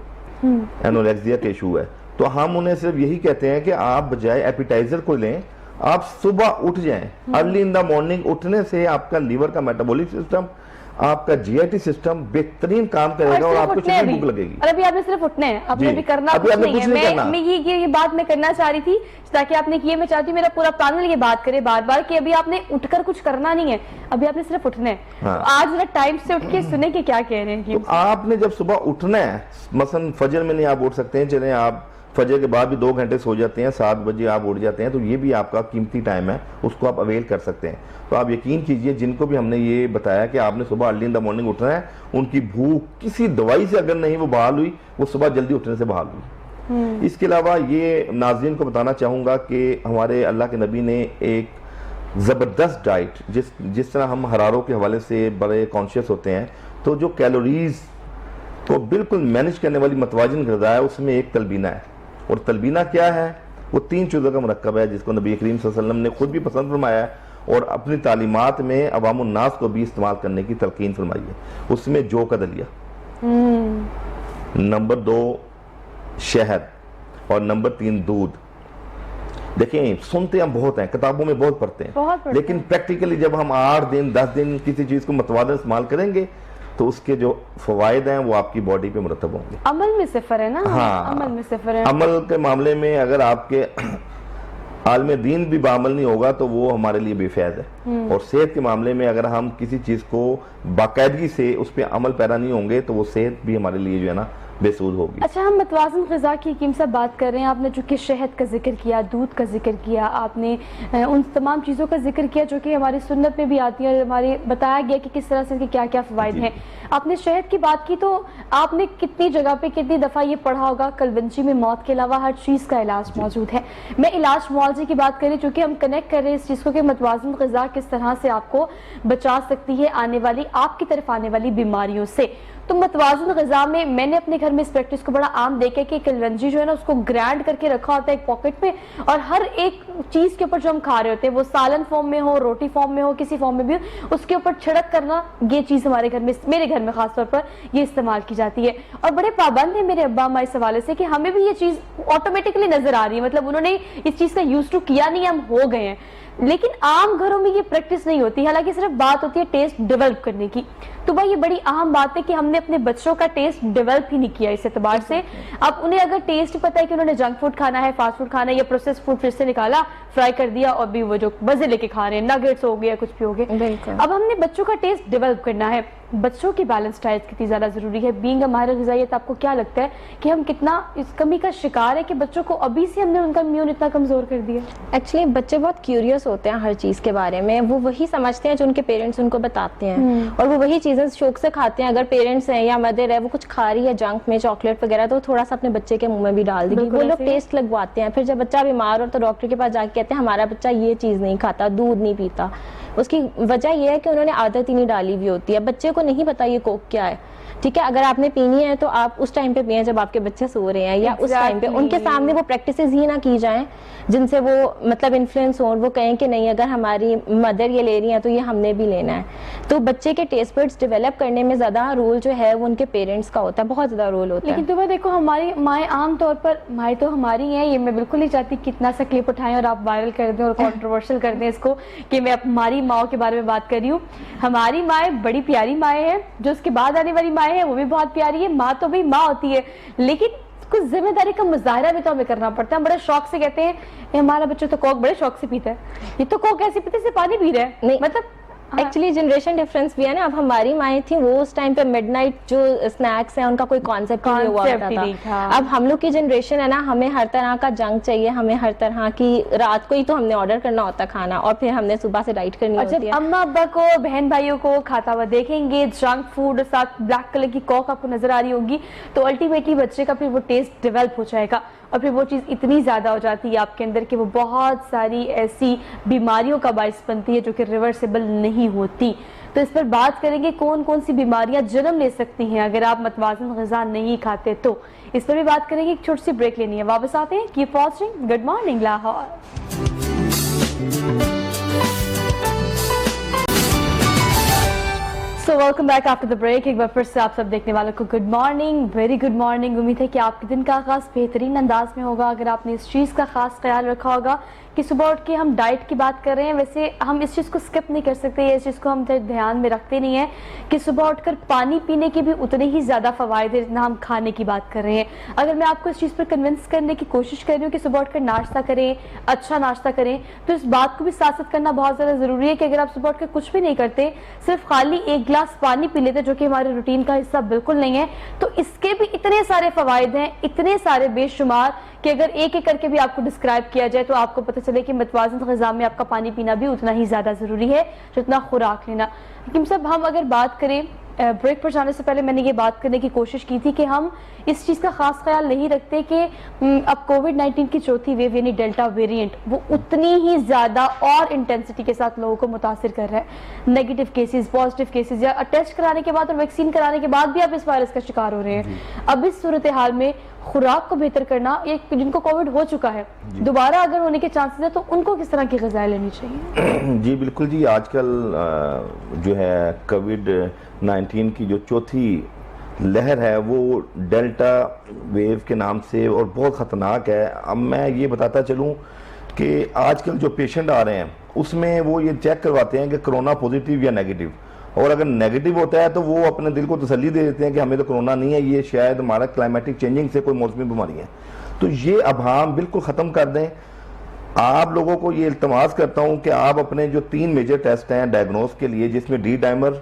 एनोरेक्सिया का इशू है, तो हम उन्हें सिर्फ यही कहते हैं कि आप बजाय एपिटाइजर को लें, आप सुबह उठ जाएं। अर्ली इन द मॉर्निंग उठने से आपका लीवर का मेटाबॉलिक सिस्टम, आपका जीआईटी सिस्टम बेहतरीन काम करेगा और आपको चीजें भूख लगेगी। और अभी आपने सिर्फ उठना है, आपने जी। भी करना अभी कुछ आपने नहीं कुछ है। नहीं करना। मैं ये बात मैं करना चाह रही थी, ताकि आपने किए, मैं चाहती हूँ मेरा पूरा पैनल ये बात करे बार बार कि अभी आपने उठकर कुछ करना नहीं है, अभी आपने सिर्फ उठना है। हाँ। तो आज जरा टाइम से उठ के सुने कि क्या कह रहे हैं। तो आपने जब सुबह उठना है, मसलन फजर में नहीं आप उठ सकते हैं, चले आप फजर के बाद भी 2 घंटे सो जाते हैं, 7 बजे आप उठ जाते हैं, तो ये भी आपका कीमती टाइम है, उसको आप अवेल कर सकते हैं। तो आप यकीन कीजिए, जिनको भी हमने ये बताया कि आपने सुबह अर्ली इन द मॉर्निंग उठना है, उनकी भूख किसी दवाई से अगर नहीं वो बहाल हुई, वो सुबह जल्दी उठने से बहाल हुई। इसके अलावा ये नाज़रीन को बताना चाहूँगा कि हमारे अल्लाह के नबी ने एक ज़बरदस्त डाइट, जिस तरह हम हरारों के हवाले से बड़े कॉन्शियस होते हैं, तो जो कैलोरीज को बिल्कुल मैनेज करने वाली मतवाजिन ग़िज़ा है, उसमें एक तलबीना है। और तलबीना क्या है? वो 3 चीज़ों का मुरक्कब है, जिसको नबी करीम सल्लल्लाहु अलैहि वसल्लम ने खुद भी पसंद फरमाया है और अपनी तालीमात में अवामुन नास को भी इस्तेमाल करने की तलकीन फरमाई है। उसमें जौ का दलिया, नंबर 2 शहद, और नंबर 3 दूध। देखें, सुनते हम बहुत हैं, किताबों में बहुत पढ़ते हैं, लेकिन प्रैक्टिकली जब हम 8 दिन 10 दिन किसी चीज़ को मतवादन इस्तेमाल करेंगे, तो उसके जो फवायद हैं वो आपकी बॉडी पे मुरतब होंगे। अमल में सिफर है ना? हाँ, अमल में सिफर है। अमल के मामले में अगर आपके आलम दीन भी बामल नहीं होगा तो वो हमारे लिए बेफैज है। और सेहत के मामले में अगर हम किसी चीज़ को बाकायदगी से उस पर अमल पैरा नहीं होंगे, तो वो सेहत भी हमारे लिए जो है ना बेसूद होगी। अच्छा, हम मतवाज़िन ग़िज़ा की हकीम साहब बात कर रहे हैं। आपने चूँकि शहद का जिक्र किया, दूध का जिक्र किया, आपने उन तमाम चीज़ों का जिक्र किया जो कि हमारी सुन्नत में भी आती है और हमारी बताया गया कि किस तरह से इनके क्या क्या फ़वाइद हैं। आपने शहद की बात की, तो आपने कितनी जगह पे कितनी दफ़ा ये पढ़ा होगा, कलवंजी में मौत के अलावा हर चीज़ का इलाज मौजूद है। मैं इलाज मुआवजे की बात करें, चूँकि हम कनेक्ट कर रहे हैं इस चीज़ को कि मतवाज़िन ग़िज़ा किस तरह से आपको बचा सकती है आने वाली, आपकी तरफ आने वाली बीमारियों से। तो मतवाज़िन ग़िज़ा में मैंने अपने घर में इस प्रैक्टिस को बड़ा आम देखा कि कलवंजी जो है ना, उसको ग्राइंड करके रखा होता है एक पॉकेट में, और हर एक चीज़ के ऊपर जो हम खा रहे होते हैं, वो सालन फॉर्म में हो, रोटी फॉर्म में हो, किसी फॉर्म में भी हो, उसके ऊपर छिड़क करना, ये चीज़ हमारे घर में, मेरे घर में खासतौर पर ये इस्तेमाल की जाती है। और बड़े पाबंद है मेरे अब्बा अम्मा इस हवाले से कि हमें भी ये चीज़ ऑटोमेटिकली नजर आ रही है, मतलब उन्होंने इस चीज़ का यूज टू किया नहीं, हम हो गए हैं। लेकिन आम घरों में ये प्रैक्टिस नहीं होती, हालांकि सिर्फ बात होती है टेस्ट डेवलप करने की। तो भाई ये बड़ी अहम बात है कि हमने अपने बच्चों का टेस्ट डेवलप ही नहीं किया इस एतबार से। अब उन्हें अगर टेस्ट पता है कि उन्होंने जंक फूड खाना है, फास्ट फूड खाना है, या प्रोसेस फूड फिर से निकाला, फ्राई कर दिया, और भी वो जो मजे लेके खा रहे हैं, नगेट्स हो गया, कुछ भी हो गया। अब हमने बच्चों का टेस्ट डेवलप करना है। बच्चों की बैलेंस डाइट कितनी ज्यादा जरूरी है? बीइंग अ माहिर ग़िज़ाइयत, आपको क्या लगता है कि हम कितना इस कमी का शिकार है कि बच्चों को अभी से हमने उनका इम्यून इतना कमजोर कर दिया? एक्चुअली बच्चे बहुत क्यूरियस होते हैं हर चीज़ के बारे में, वो वही समझते हैं जो उनके पेरेंट्स उनको बताते हैं, और वो वही चीज़ें शौक से खाते हैं। अगर पेरेंट्स हैं या मदर है, वो कुछ खा रही है जंक में, चॉकलेट वगैरह, तो थोड़ा सा अपने बच्चे के मुंह में भी डाल देगी। वो लोग टेस्ट लगवाते हैं, फिर जब बच्चा बीमार हो तो डॉक्टर के पास जाके कहते हैं हमारा बच्चा ये चीज़ नहीं खाता, दूध नहीं पीता। उसकी वजह यह है कि उन्होंने आदत ही नहीं डाली हुई होती है, बच्चे को नहीं पता ये कोक क्या है। ठीक है, अगर आपने पीनी है तो आप उस टाइम पे पिए जब आपके बच्चे सो रहे हैं, या उस टाइम पे Exactly. उनके सामने वो प्रैक्टिसेस ही ना की जाएं जिनसे वो मतलब इन्फ्लुएंस हो, वो कहें कि नहीं अगर हमारी मदर ये ले रही है तो ये हमने भी लेना है। तो बच्चे के टेस्ट बड्स डेवलप करने में ज्यादा रोल जो है वो उनके पेरेंट्स का होता है, बहुत ज्यादा रोल होता लेकिन है। तुम्हें देखो, हमारी माएँ आमतौर पर, माएँ तो हमारी हैं, ये मैं बिल्कुल नहीं चाहती कितना सा क्लिप उठाएं और आप वायरल कर दें और कंट्रोवर्शियल कर दें इसको कि मैं हमारी माओ के बारे में बात कर रही हूँ। हमारी माएँ बड़ी प्यारी माएँ हैं, जो उसके बाद आने वाली माएँ हैं वो भी बहुत प्यारी है। माँ तो भाई माँ होती है, लेकिन कुछ जिम्मेदारी का मुजाहरा भी तो हमें करना पड़ता है। हम बड़े शौक से कहते हैं "ये हमारा बच्चा तो कोक बड़े शौक से पीता है, ये तो कोक ऐसे पीते से पानी पी रहा है", नहीं, मतलब एक्चुअली जनरेशन डिफरेंस भी है ना। अब हमारी माएँ थी वो उस टाइम पे मिडनाइट जो स्नैक्स हैं उनका कोई कॉन्सेप्ट नहीं हुआ Concept ही करता नहीं था। था। अब हम लोग की जनरेशन है ना, हमें हर तरह का जंक चाहिए, हमें हर तरह की, रात को ही तो हमने ऑर्डर करना होता खाना और फिर हमने सुबह से डाइट करनी और होती जब है। अम्मा अब्बा को, बहन भाइयों को खाता हुआ देखेंगे जंक फूड और साथ ब्लैक कलर की कोक आपको नजर आ रही होगी, तो अल्टीमेटली बच्चे का फिर वो टेस्ट डेवलप हो जाएगा और फिर वो चीज़ इतनी ज़्यादा हो जाती है आपके अंदर कि वो बहुत सारी ऐसी बीमारियों का बायस बनती है जो कि रिवर्सिबल नहीं होती। तो इस पर बात करेंगे कौन कौन सी बीमारियां जन्म ले सकती हैं अगर आप मतवाज़न ग़िज़ा नहीं खाते, तो इस पर भी बात करेंगे। एक छोटी सी ब्रेक लेनी है, वापस आते हैं। Keep watching good morning Lahore. So welcome back after the break. एक बार फिर से आप सब देखने वालों को good morning, very good morning. उम्मीद है कि आपके दिन का आगाज़ बेहतरीन अंदाज में होगा अगर आपने इस चीज़ का खास ख्याल रखा होगा कि सुबह उठ के हम डाइट की बात कर रहे हैं। वैसे हम इस चीज़ को स्किप नहीं कर सकते, इस चीज़ को हम ध्यान में रखते नहीं हैं कि सुबह उठकर पानी पीने के भी उतने ही ज़्यादा फ़वाइद हैं जितना हम खाने की बात कर रहे हैं। अगर मैं आपको इस चीज़ पर कन्विंस करने की कोशिश कर रही हूँ कि सुबह उठकर नाश्ता करें, अच्छा नाश्ता करें, तो इस बात को भी साथ साथ करना बहुत ज़्यादा ज़रूरी है कि अगर आप सुबह उठकर कुछ भी नहीं करते, सिर्फ खाली एक गिलास पानी पी लेते, जो कि हमारे रूटीन का हिस्सा बिल्कुल नहीं है, तो इसके भी इतने सारे फ़वाइद हैं, इतने सारे बेशुमार, कि अगर एक एक करके भी आपको डिस्क्राइब किया जाए तो आपको पता चले कि मतवाज़न ग़िज़ा में आपका पानी पीना भी उतना ही ज़्यादा ज़रूरी है जितना खुराक लेना। लेकिन सब हम अगर बात करें, ब्रेक पर जाने से पहले मैंने ये बात करने की कोशिश की थी कि हम इस चीज़ का खास ख्याल नहीं रखते कि अब कोविड-19 की चौथी वेव यानी डेल्टा वेरिएंट वो उतनी ही ज़्यादा और इंटेंसिटी के साथ लोगों को मुतासिर कर रहा है। नेगेटिव केसेस, पॉजिटिव केसेस, या टेस्ट कराने के बाद और वैक्सीन कराने के बाद भी आप इस वायरस का शिकार हो रहे हैं। अब इस सूरत हाल में खुराक को बेहतर करना, एक जिनको कोविड हो चुका है दोबारा अगर होने के चांसेस है, तो उनको किस तरह की ग़िज़ाएं लेनी चाहिए? जी बिल्कुल जी, आजकल जो है कोविड-19 की जो चौथी लहर है वो डेल्टा वेव के नाम से और बहुत ख़तरनाक है। अब मैं ये बताता चलूँ कि आजकल जो पेशेंट आ रहे हैं उसमें वो ये चेक करवाते हैं कि कोरोना पॉजिटिव या नेगेटिव, और अगर नेगेटिव होता है तो वो अपने दिल को तसल्ली दे देते हैं कि हमें तो कोरोना नहीं है, ये शायद हमारा क्लाइमेटिक चेंजिंग से कोई मौसमी बीमारी है। तो ये अभाम बिल्कुल ख़त्म कर दें। आप लोगों को ये इल्तमास करता हूँ कि आप अपने जो 3 मेजर टेस्ट हैं डायग्नोस के लिए, जिसमें डी डाइमर,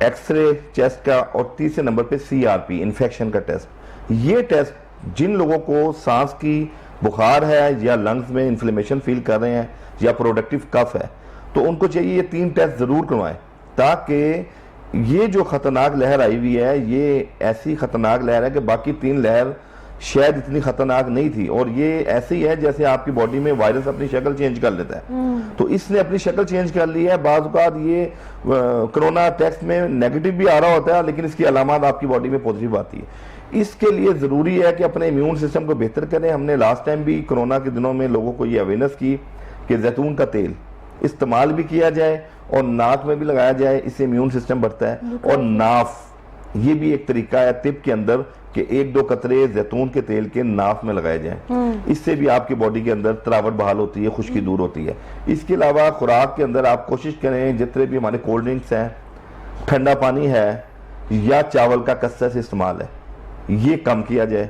एक्सरे चेस्ट का और तीसरे नंबर पे CRP इन्फेक्शन का टेस्ट, ये टेस्ट जिन लोगों को सांस की बुखार है या लंग्स में इन्फ्लेमेशन फील कर रहे हैं या प्रोडक्टिव कफ है, तो उनको चाहिए ये 3 टेस्ट ज़रूर करवाएं, ताकि ये जो ख़तरनाक लहर आई हुई है ये ऐसी ख़तरनाक लहर है कि बाकी 3 लहर शायद इतनी खतरनाक नहीं थी। और ये ऐसे ही है जैसे आपकी बॉडी में वायरस अपनी शक्ल चेंज कर लेता है, तो इसने अपनी शक्ल चेंज कर ली है। बाज़ औक़ात ये कोरोना टेस्ट में नेगेटिव भी आ रहा होता है, लेकिन इसकी अलामत आपकी बॉडी में पॉजिटिव आती है। इसके लिए ज़रूरी है कि अपने इम्यून सिस्टम को बेहतर करें। हमने लास्ट टाइम भी कोरोना के दिनों में लोगों को ये अवेयरनेस की कि जैतून का तेल इस्तेमाल भी किया जाए और नाक में भी लगाया जाए, इससे इम्यून सिस्टम बढ़ता है। और नाफ, ये भी एक तरीका है तिब के अंदर कि 1-2 कतरे जैतून के तेल के नाफ में लगाए जाएं, इससे भी आपकी बॉडी के अंदर तरावट बहाल होती है, खुश्की दूर होती है। इसके अलावा खुराक के अंदर आप कोशिश करें जितने भी हमारे कोल्ड ड्रिंक्स हैं, ठंडा पानी है या चावल का कसरत से इस्तेमाल है, ये कम किया जाए।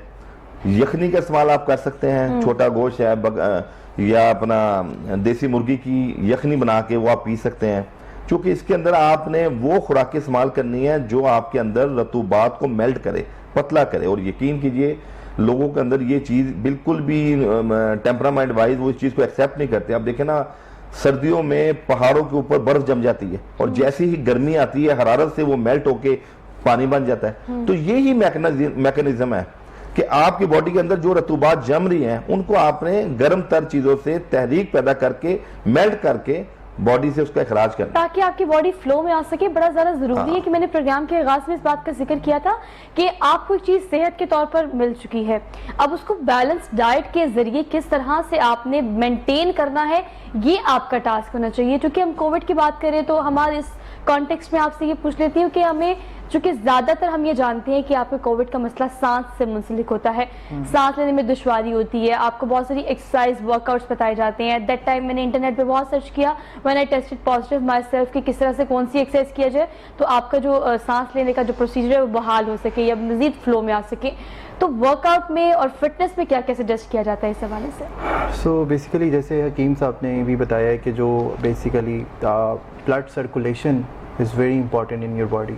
यखनी का इस्तेमाल आप कर सकते हैं, छोटा गोश्त है या अपना देसी मुर्गी की यखनी बना के वो आप पी सकते हैं, क्योंकि इसके अंदर आपने वो खुराक इस्तेमाल करनी है जो आपके अंदर रतूबात को मेल्ट करे, पतला करे। और यकीन कीजिए लोगों के अंदर ये चीज़ बिल्कुल भी टेम्परामेंट वाइज वो इस चीज़ को एक्सेप्ट नहीं करते। आप देखें ना, सर्दियों में पहाड़ों के ऊपर बर्फ जम जाती है और जैसे ही गर्मी आती है हरारत से वो मेल्ट होके पानी बन जाता है। तो ये ही मैकेनिज्म है कि आपकी बॉडी के अंदर जो रतूबात जम रही हैं उनको आपने गर्म तर चीज़ों से तहरीक पैदा करके मेल्ट करके बॉडी से उसका इखराज करना। ताकि आपकी बॉडी फ्लो में आ सके, बड़ा ज्यादा जरूरी है कि मैंने प्रोग्राम के आगाज में इस बात का जिक्र किया था कि आपको एक चीज सेहत के तौर पर मिल चुकी है, अब उसको बैलेंस डाइट के जरिए किस तरह से आपने मेंटेन करना है, ये आपका टास्क होना चाहिए। क्योंकि हम कोविड की बात करें तो हमारे इस कॉन्टेक्स्ट में आपसे ये पूछ लेती हूँ कि हमें, चूंकि ज्यादातर हम ये जानते हैं कि आपको कोविड का मसला सांस से मुंसलिक होता है, सांस लेने में दुश्वारी होती है, आपको बहुत सारी एक्सरसाइज वर्कआउट्स बताए जाते हैं। दैट टाइम मैंने इंटरनेट पे बहुत सर्च किया, when I tasted positive my self कि किस तरह से कौन सी एक्सरसाइज किया जाए तो आपका जो सांस लेने का जो प्रोसीजर है वो बहाल हो सके या मजीद फ्लो में आ सके। तो वर्कआउट में और फिटनेस में क्या क्या सजेस्ट किया जाता है इस हवाले से? सो बेसिकली जैसे हकीम साहब ने भी बताया है कि जो basically blood circulation is very important in your body.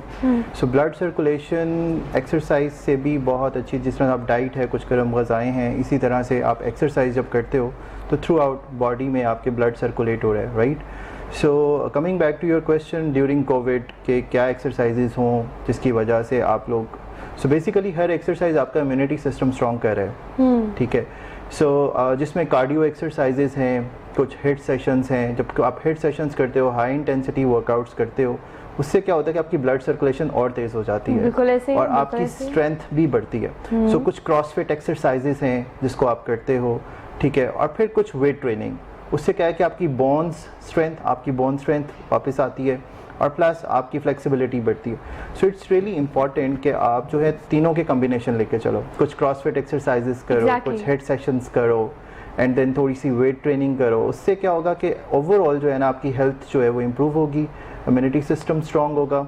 So blood circulation exercise से भी बहुत अच्छी, जिस तरह आप डाइट है, कुछ गर्म ग़ज़ाएँ हैं, इसी तरह से आप एक्सरसाइज जब करते हो तो थ्रू आउट बॉडी में आपके ब्लड सर्कुलेट हो रहा है, right. So coming back to your question, during covid के क्या एक्सरसाइजेज हों जिसकी वजह से आप लोग, सो बेसिकली हर एक्सरसाइज आपका इम्यूनिटी सिस्टम स्ट्रॉन्ग कर रहा है, ठीक है। सो जिसमें कार्डियो एक्सरसाइजेज हैं, कुछ हिट सेशंस हैं। जब आप हिट सेशंस करते हो, हाई इंटेंसिटी वर्कआउट्स करते हो, उससे क्या होता है कि आपकी ब्लड सर्कुलेशन और तेज़ हो जाती है और आपकी स्ट्रेंथ भी बढ़ती है। सो कुछ क्रॉसफिट एक्सरसाइजेज हैं जिसको आप करते हो, ठीक है। और फिर कुछ वेट ट्रेनिंग, उससे क्या है कि आपकी बोन स्ट्रेंथ वापस आती है और प्लस आपकी फ्लेक्सिबिलिटी बढ़ती है। सो इट्स रियली इंपॉर्टेंट कि आप जो है तीनों के कम्बिनेशन लेके चलो, कुछ क्रॉसफिट एक्सरसाइजेस करो, कुछ हेड सेशंस करो एंड देन थोड़ी सी वेट ट्रेनिंग करो। उससे क्या होगा कि ओवरऑल जो है ना आपकी हेल्थ जो है वो इम्प्रूव होगी, इम्यूनिटी सिस्टम स्ट्रॉन्ग होगा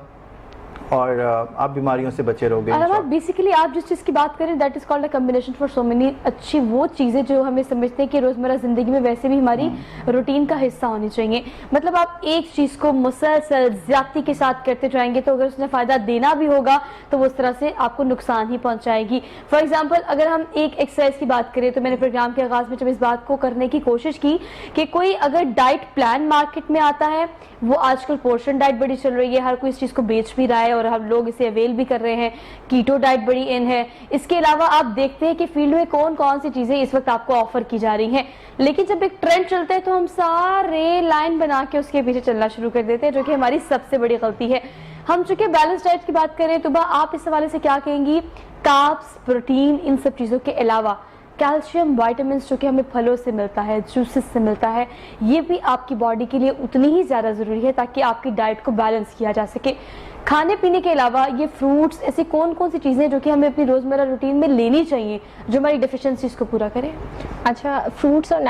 और आप बीमारियों से बचे रहोगे। बेसिकली आप जिस चीज़ की बात करें that is called a combination for so many, अच्छी वो चीज़ें जो हमें समझते हैं कि रोज़मर्रा ज़िंदगी में वैसे भी हमारी रूटीन का हिस्सा होनी चाहिए। मतलब आप एक चीज़ को मुसलसल ज्यादती के साथ करते जाएंगे तो अगर उसने फ़ायदा देना भी होगा तो वो उस तरह से आपको नुकसान ही पहुँचाएगी। फॉर एग्जाम्पल अगर हम एक एक्सरसाइज की बात करें तो मैंने प्रोग्राम के आगाज़ में जब इस बात को करने की कोशिश की कि कोई अगर डाइट प्लान मार्केट में आता है, वो आजकल पोर्शन डाइट बड़ी चल रही है, हर कोई इस चीज़ को बेच भी रहा है और हम लोग इसे अवेल भी कर रहे हैं, कीटो डाइट बड़ी इन है। इसके अलावा आप देखते हैं कि फील्ड में कौन कौन सी चीज़ें इस वक्त आपको ऑफर की जा रही हैं, लेकिन जब एक ट्रेंड चलता है तो हम सारे लाइन बना के उसके पीछे चलना शुरू कर देते हैं, जो कि हमारी सबसे बड़ी गलती है। हम चूंकि बैलेंस डाइट की बात करें तो आप इस हवाले से क्या कहेंगी? कार्ब्स, प्रोटीन, इन सब चीज़ों के अलावा कैल्शियम, विटामिन्स जो कि हमें फलों से मिलता है, जूसेस से मिलता है, ये भी आपकी बॉडी के लिए उतनी ही ज़्यादा ज़रूरी है ताकि आपकी डाइट को बैलेंस किया जा सके। खाने पीने के अलावा ये फ्रूट्स, ऐसी कौन कौन सी चीज़ें जो कि हमें अपनी रोज़मर्रा रूटीन में लेनी चाहिए जो हमारी डिफिशिएंसीज को पूरा करें? अच्छा, फ्रूट्स और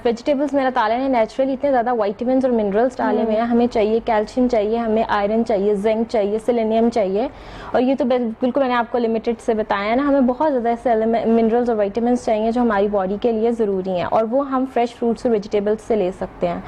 वेजिटेबल्स में अल्लाह ताला ने नेचुरली इतने ज़्यादा विटामिन्स और मिनरल्स डाले हुए हैं। हमें चाहिए कैल्शियम चाहिए, हमें आयरन चाहिए, जिंक चाहिए, सेलेनियम चाहिए, और ये तो बिल्कुल मैंने आपको लिमिटेड से बताया ना, हमें बहुत ज़्यादा ऐसे मिनरल्स और विटामिन्स चाहिए जो हमारी बॉडी के लिए ज़रूरी हैं, और वो हम फ्रेश फ्रूट्स और वेजिटेबल्स से ले सकते हैं।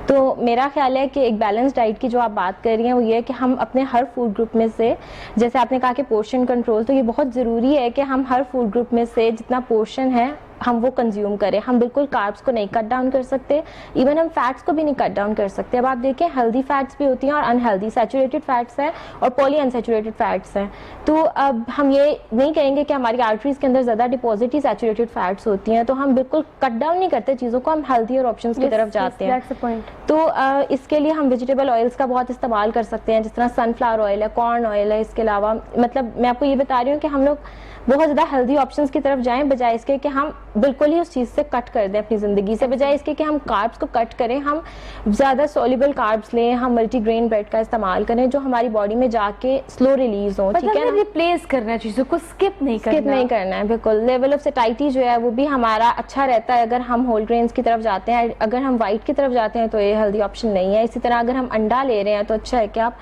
तो मेरा ख्याल है कि एक बैलेंस डाइट की जो आप बात कर रही हैं वो ये है कि हम अपने हर फूड ग्रुप में से, जैसे आपने कहा कि पोर्शन कंट्रोल, तो ये बहुत ज़रूरी है कि हम हर फूड ग्रुप में से जितना पोर्शन है हम वो कंज्यूम करें। हम बिल्कुल कार्ब्स को नहीं कट डाउन कर सकते, इवन हम फैट्स को भी नहीं कट डाउन कर सकते। अब आप देखें, हेल्दी फैट्स भी होती हैं और अनहेल्दी, सैचुरेटेड फैट्स हैं और पॉली अनसैचुरेटेड फैट्स हैं। तो अब हम ये नहीं कहेंगे कि हमारी आर्टरीज के अंदर ज़्यादा डिपॉजिट ही सैचुरेटेड फैट्स होती हैं, तो हम बिल्कुल कट डाउन नहीं करते चीज़ों को, हम हेल्दी और ऑप्शंस की तरफ जाते हैं। तो इसके लिए हम वेजिटेबल ऑयल्स का बहुत इस्तेमाल कर सकते हैं, जिस तरह सनफ्लावर ऑयल है, कॉर्न ऑयल है। इसके अलावा मतलब मैं आपको ये बता रही हूँ कि हम लोग बहुत ज़्यादा हेल्दी ऑप्शंस की तरफ जाएं, बजाय इसके कि हम बिल्कुल ही उस चीज़ से कट कर दें अपनी ज़िंदगी से, बजाय इसके कि हम कार्ब्स को कट करें, हम ज़्यादा सोल्यूबल कार्ब्स लें, हम मल्टीग्रेन ब्रेड का इस्तेमाल करें जो हमारी बॉडी में जाके स्लो रिलीज हो। ठीक है, रिप्लेस करना है चीज़ों को, स्किप नहीं करना है। बिल्कुल लेवल ऑफ सेटाइटी जो है वो भी हमारा अच्छा रहता है अगर हम होल ग्रेन्स की तरफ जाते हैं। अगर हम वाइट की तरफ जाते हैं तो ये हेल्दी ऑप्शन नहीं है। इसी तरह अगर हम अंडा ले रहे हैं तो अच्छा है कि आप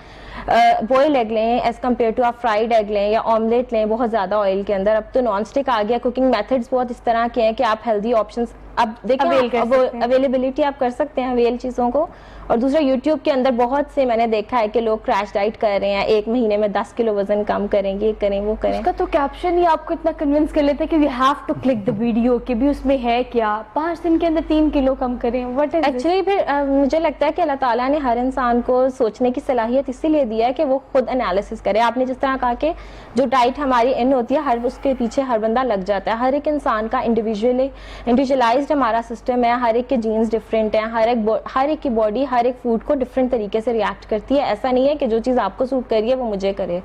बॉयल एग लें एज कम्पेयर टू आप फ्राइड एग लें या ऑमलेट लें बहुत ज़्यादा ऑयल के अंदर। अब तो नॉन स्टिक आ गया, कुकिंग मेथड्स बहुत इस तरह के हैं कि आप हेल्दी ऑप्शंस अब देखिए अवेलेबिलिटी आप कर सकते हैं अवेल चीज़ों को। और दूसरा, यूट्यूब के अंदर बहुत से मैंने देखा है कि लोग क्रैश डाइट कर रहे हैं, 1 महीने में 10 किलो वजन कम करेंगे, ये करें वो करें। उसका तो कैप्शन ही आपको इतना कन्विंस कर लेते हैं कि you have to click the video कि भी उसमें है क्या, 5 दिन के अंदर 3 किलो कम करें। व्हाट इज एक्चुअली फिर मुझे लगता है कि अल्लाह ताला ने हर इंसान को सोचने की सलाहियत इसीलिए दी है कि वो खुद एनालिसिस करे। आपने जिस तरह कहा कि जो डाइट हमारी इन होती है, हर उसके पीछे हर बंदा लग जाता है। हर एक इंसान का इंडिविजुअलाइज स्पेशलाइज्ड हमारा सिस्टम है, हर एक के जीन्स डिफरेंट हैं, हर एक की बॉडी हर एक फूड को डिफरेंट तरीके से रिएक्ट करती है। ऐसा नहीं है कि जो चीज़ आपको सूट कर रही है वो मुझे करे,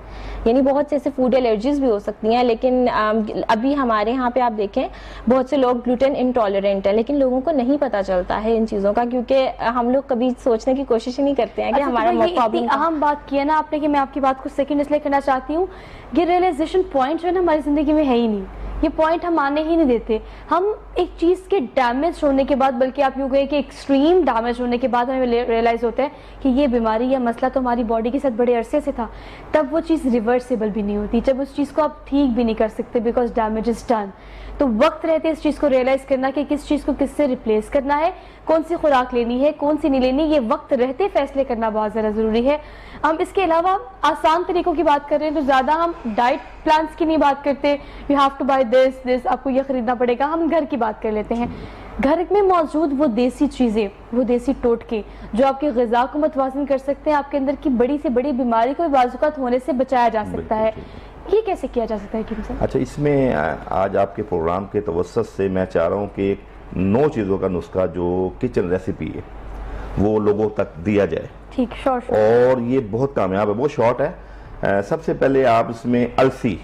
यानी बहुत से ऐसे फूड एलर्जीज भी हो सकती हैं। लेकिन अभी हमारे यहाँ पे आप देखें बहुत से लोग ग्लूटेन इंटॉलरेंट हैं, लेकिन लोगों को नहीं पता चलता है इन चीज़ों का, क्योंकि हम लोग कभी सोचने की कोशिश ही नहीं करते हैं कि हमारा प्रॉब्लम। अहम बात की है ना आपने कि मैं आपकी बात को सेकंड इसलिए करना चाहती हूँ, ये रियलाइजेशन पॉइंट जो है ना हमारी जिंदगी में है ही नहीं। ये पॉइंट हम आने ही नहीं देते। हम एक चीज़ के डैमेज होने के बाद, बल्कि आप यूँ कहें कि एक्सट्रीम डैमेज होने के बाद हमें रियलाइज़ होता है कि ये बीमारी या मसला तो हमारी बॉडी के साथ बड़े अरसे से था, तब वो चीज़ रिवर्सेबल भी नहीं होती, जब उस चीज़ को आप ठीक भी नहीं कर सकते बिकॉज डैमेज इज डन। तो वक्त रहते इस चीज़ को रियलाइज़ करना कि किस चीज़ को किससे रिप्लेस करना है, कौन सी खुराक लेनी है, कौन सी नहीं लेनी, ये वक्त रहते फैसले करना बहुत ज़्यादा ज़रूरी है। हम इसके अलावा आसान तरीकों की बात कर रहे हैं तो ज़्यादा हम डाइट प्लान्स की नहीं बात करते, you have to buy this, आपको ये खरीदना पड़ेगा। हम घर की बात कर लेते हैं। घर में मौजूद वो देसी चीज़ें, वो देसी टोटके जो आपकी ग़िज़ा को मुतवाज़िन कर सकते हैं, आपके अंदर की बड़ी से बड़ी बीमारी को बाज़ुकात होने से बचाया जा सकता है। ये कैसे किया जा सकता है हकीम साहब? अच्छा, इसमें आज आपके प्रोग्राम के तवस्सुत से मैं चाह रहा हूँ कि 9 चीज़ों का नुस्खा जो किचन रेसिपी है वो लोगों तक दिया जाए। ठीक, शॉर्ट। और ये बहुत कामयाब है, बहुत शॉर्ट है। सबसे पहले आप इसमें अलसी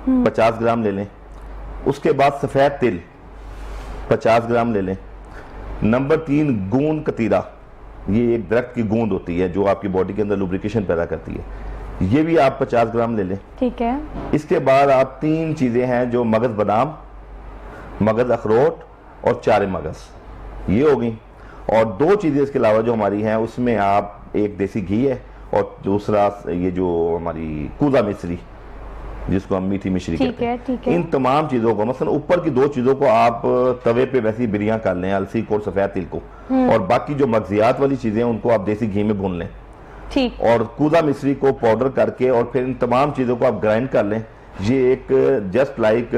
50 ग्राम ले लें, उसके बाद सफ़ेद तिल 50 ग्राम ले लें। नंबर 3 गूंद कतीरा, ये एक दरख्त की गूंद होती है जो आपकी बॉडी के अंदर लुब्रिकेशन पैदा करती है, ये भी आप 50 ग्राम ले लें। ठीक है। इसके बाद आप 3 चीज़ें हैं जो मगज़ बादाम, मगज़ अखरोट और चारे मगज़, ये हो गई। और 2 चीज़ें इसके अलावा जो हमारी हैं उसमें आप, एक देसी घी है और दूसरा ये जो हमारी कूदा मिश्री जिसको हम मीठी मिश्री कहते हैं। ठीक है। इन तमाम चीज़ों को, मसलन ऊपर की 2 चीज़ों को आप तवे पे वैसी बिरियां कर लें, अलसी को और सफ़ेद तिल को, और बाकी जो मगजियात वाली चीज़ें हैं उनको आप देसी घी में भून लें। ठीक। और कूदा मिश्री को पाउडर करके और फिर इन तमाम चीज़ों को आप ग्राइंड कर लें। ये एक जस्ट लाइक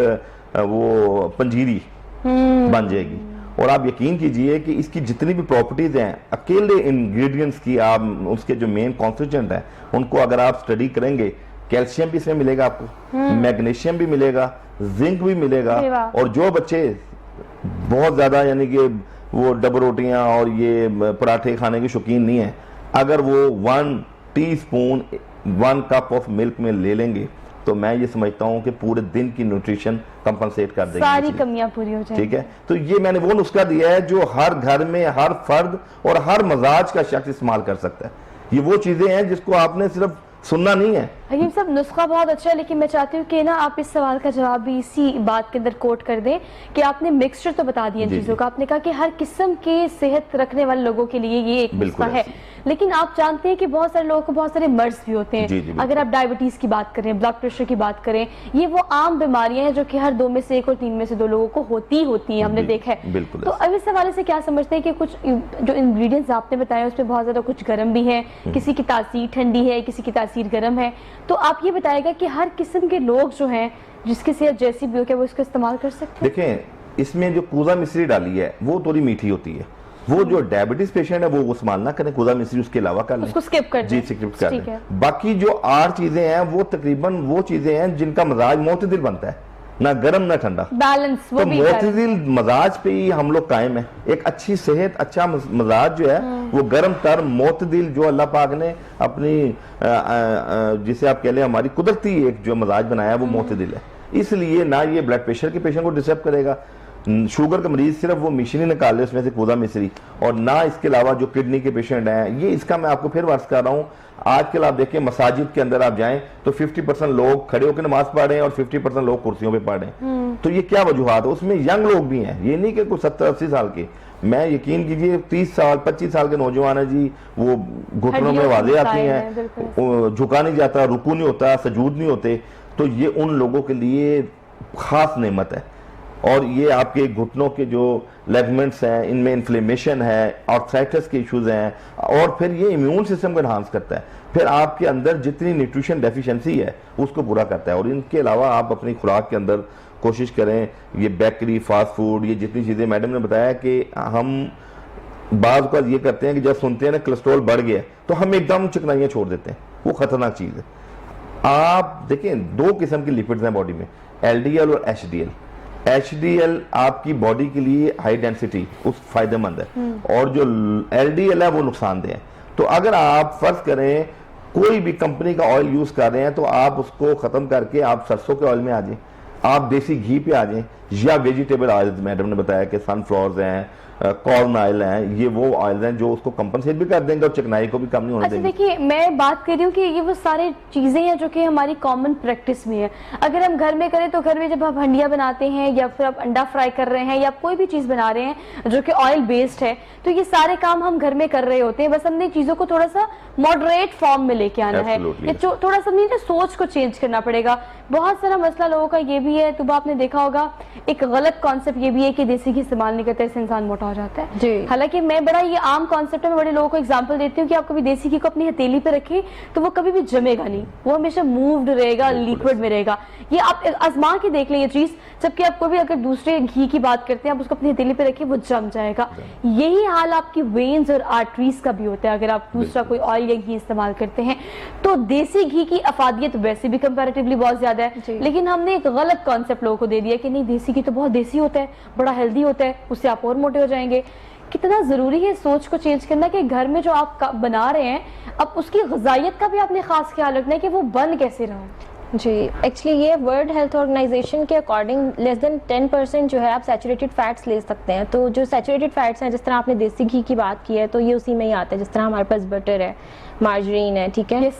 वो पंजीरी बन जाएगी। और आप यकीन कीजिए कि इसकी जितनी भी प्रॉपर्टीज हैं, अकेले इंग्रेडिएंट्स की, आप उसके जो मेन कॉन्स्टिट्यूएंट हैं उनको अगर आप स्टडी करेंगे, कैल्शियम भी इसमें मिलेगा आपको, मैग्नीशियम भी मिलेगा, जिंक भी मिलेगा। और जो बच्चे बहुत ज्यादा यानी कि वो डबल रोटियां और ये पराठे खाने के शौकीन नहीं है, अगर वो 1 टीस्पून 1 कप ऑफ मिल्क में ले लेंगे तो मैं ये समझता हूँ कि पूरे दिन की न्यूट्रिशन कंपनसेट कर देगी, सारी कमियां पूरी हो जाएंगी। ठीक है। तो ये मैंने वो नुस्खा दिया है जो हर घर में हर फर्द और हर मजाज का शख्स इस्तेमाल कर सकता है। ये वो चीजें हैं जिसको आपने सिर्फ सुनना नहीं है। हकीम साहब, नुस्खा बहुत अच्छा है, लेकिन मैं चाहती हूँ कि ना आप इस सवाल का जवाब भी इसी बात के अंदर कोट कर दें कि आपने मिक्सचर तो बता दिया चीज़ों का, आपने कहा कि हर किस्म के सेहत रखने वाले लोगों के लिए ये एक नुस्खा है, लेकिन आप जानते हैं कि बहुत सारे लोगों को बहुत सारे मर्ज भी होते हैं। अगर आप डायबिटीज की बात करें, ब्लड प्रेशर की बात करें, ये वो आम बीमारियां हैं जो कि हर 2 में से 1 और 3 में से 2 लोगों को होती है, हमने देखा है। तो अब इस हवाले से क्या समझते हैं कि कुछ जो इंग्रेडिएंट्स आपने बताए उसमें बहुत ज्यादा कुछ गर्म भी है, किसी की तासीर ठंडी है, किसी की तासीर गर्म है, तो आप ये बताएगा कि हर किस्म के लोग जो हैं जिसकी सेहत जैसी भी हो क्या वो इसका इस्तेमाल कर सकते हैं? देखें, इसमें जो कूदा मिश्री डाली है वो थोड़ी मीठी होती है, वो जो डायबिटीज पेशेंट है वो इस्तेमाल ना करें, कूदा मिश्री उसके अलावा कर लें, उसको स्किप कर जी, स्किप कर लें। बाकी जो 8 चीजें हैं वो तकरीबन वो चीजें हैं जिनका मजाज मोतदिल बनता है, ना गर्म ना ठंडा, बैलेंस। तो मोतदिल मजाज पे ही हम लोग कायम है। एक अच्छी सेहत, अच्छा मजाज जो है वो गर्म तर मोतदिल जो अल्लाह पाक ने अपनी जिसे आप कह लें हमारी कुदरती एक जो मजाज बनाया है वो मोतदिल है। इसलिए ना ये ब्लड प्रेशर के पेशेंट को डिस्टर्ब करेगा, शुगर का मरीज सिर्फ वो मिश्री निकाल ले उसमें से कूदा मिश्री, और ना इसके अलावा जो किडनी के पेशेंट हैं, ये इसका मैं आपको फिर वर्ष कर रहा हूँ। आजकल आप देखें मसाजिद के अंदर आप जाएं तो 50% लोग खड़े होकर नमाज पढ़ रहे हैं और 50% लोग कुर्सियों पे पढ़ रहे हैं। तो ये क्या वजूहत है? उसमें यंग लोग भी हैं, ये नहीं कि कोई 70-80 साल के, मैं यकीन कीजिए 30 साल 25 साल के नौजवान है जी, वो घुटनों में वादे आती हैं, झुका नहीं जाता, रुकू नहीं होता, सजूद नहीं होते, तो ये उन लोगों के लिए खास नेमत है। और ये आपके घुटनों के जो लेगमेंट्स हैं इनमें इन्फ्लेमेशन है, आर्थराइटिस के इश्यूज हैं, और फिर ये इम्यून सिस्टम को एनहांस करता है, फिर आपके अंदर जितनी न्यूट्रिशन डेफिशिएंसी है उसको पूरा करता है। और इनके अलावा आप अपनी खुराक के अंदर कोशिश करें, ये बेकरी, फास्ट फूड, ये जितनी चीज़ें मैडम ने बताया कि हम बाज़ का ये करते हैं कि जब सुनते हैं ना कोलेस्ट्रॉल बढ़ गया तो हम एकदम चिकनाइयाँ छोड़ देते हैं, वो खतरनाक चीज़ है। आप देखें 2 किस्म की लिपिड्स हैं बॉडी में, LDL और HDL। HDL आपकी बॉडी के लिए हाई डेंसिटी उस फायदेमंद है, और जो LDL है वो नुकसानदेह है। तो अगर आप फर्ज करें कोई भी कंपनी का ऑयल यूज कर रहे हैं तो आप उसको खत्म करके आप सरसों के ऑयल में आ जाएं, आप देसी घी पे आ जाएं, या वेजिटेबल ऑयल, मैडम ने बताया कि सनफ्लावर्स हैं, कॉर्न ऑयल हैं, ये वो ऑयल हैं जो उसको कंपनसेट भी कर देंगे और चिकनाई को भी कम नहीं होने अच्छा देंगे। देखिए, मैं बात कर रही हूँ कि ये वो सारे चीजें हैं जो कि हमारी कॉमन प्रैक्टिस में है। अगर हम घर में करें तो घर में जब आप हंडिया बनाते हैं या फिर आप अंडा फ्राई कर रहे हैं या कोई भी चीज बना रहे हैं जो कि ऑयल बेस्ड है, तो ये सारे काम हम घर में कर रहे होते हैं। बस हमने चीजों को थोड़ा सा मॉडरेट फॉर्म में लेके आना है, ये थोड़ा सा नहीं सोच को चेंज करना पड़ेगा। बहुत सारा मसला लोगों का ये भी है, तो आपने देखा होगा एक गलत कॉन्सेप्ट ये भी है कि देसी घी इस्तेमाल नहीं करते इससे इंसान मोटा हो जाता है जी। हालांकि मैं बड़ा ये आम कॉन्सेप्ट है, मैं बड़े लोगों को एग्जांपल देती हूँ कि आप कभी देसी घी को अपनी हथेली पे रखें तो वो कभी भी जमेगा नहीं, वो हमेशा मूव्ड रहेगा, लिक्विड में रहेगा। ये आप आजमा के देख लें ये चीज, जबकि आपको भी अगर दूसरे घी की बात करते हैं आप उसको अपनी हथेली पे रखें वो जम जाएगा। यही हाल आपकी वेन्स और आर्टरीज का भी होता है अगर आप दूसरा कोई ऑयल या घी इस्तेमाल करते हैं। तो देसी घी की अफादियत वैसे भी कंपैरेटिवली बहुत ज्यादा है, लेकिन हमने एक गलत कॉन्सेप्ट लोगों को दे दिया कि नहीं देसी घी तो बहुत देसी होता है, बड़ा हेल्दी होता है, उससे आप और मोटे हो जाएंगे। कितना जरूरी है सोच को चेंज करना कि घर में जो आप बना रहे हैं अब उसकी ग़िज़ाइयत का भी आपने खास ख्याल रखना है कि वो बन कैसे रहा है। जी, एक्चुअली ये वर्ल्ड हेल्थ ऑर्गेनाइजेशन के अकॉर्डिंग लेस देन 10% जो है आप सैचुरेटेड फैट्स ले सकते हैं। तो जो सैचुरेटेड फैट्स हैं, जिस तरह आपने देसी घी की बात की है तो ये उसी में ही आता है, जिस तरह हमारे पास बटर है, मार्जरीन है, ठीक है।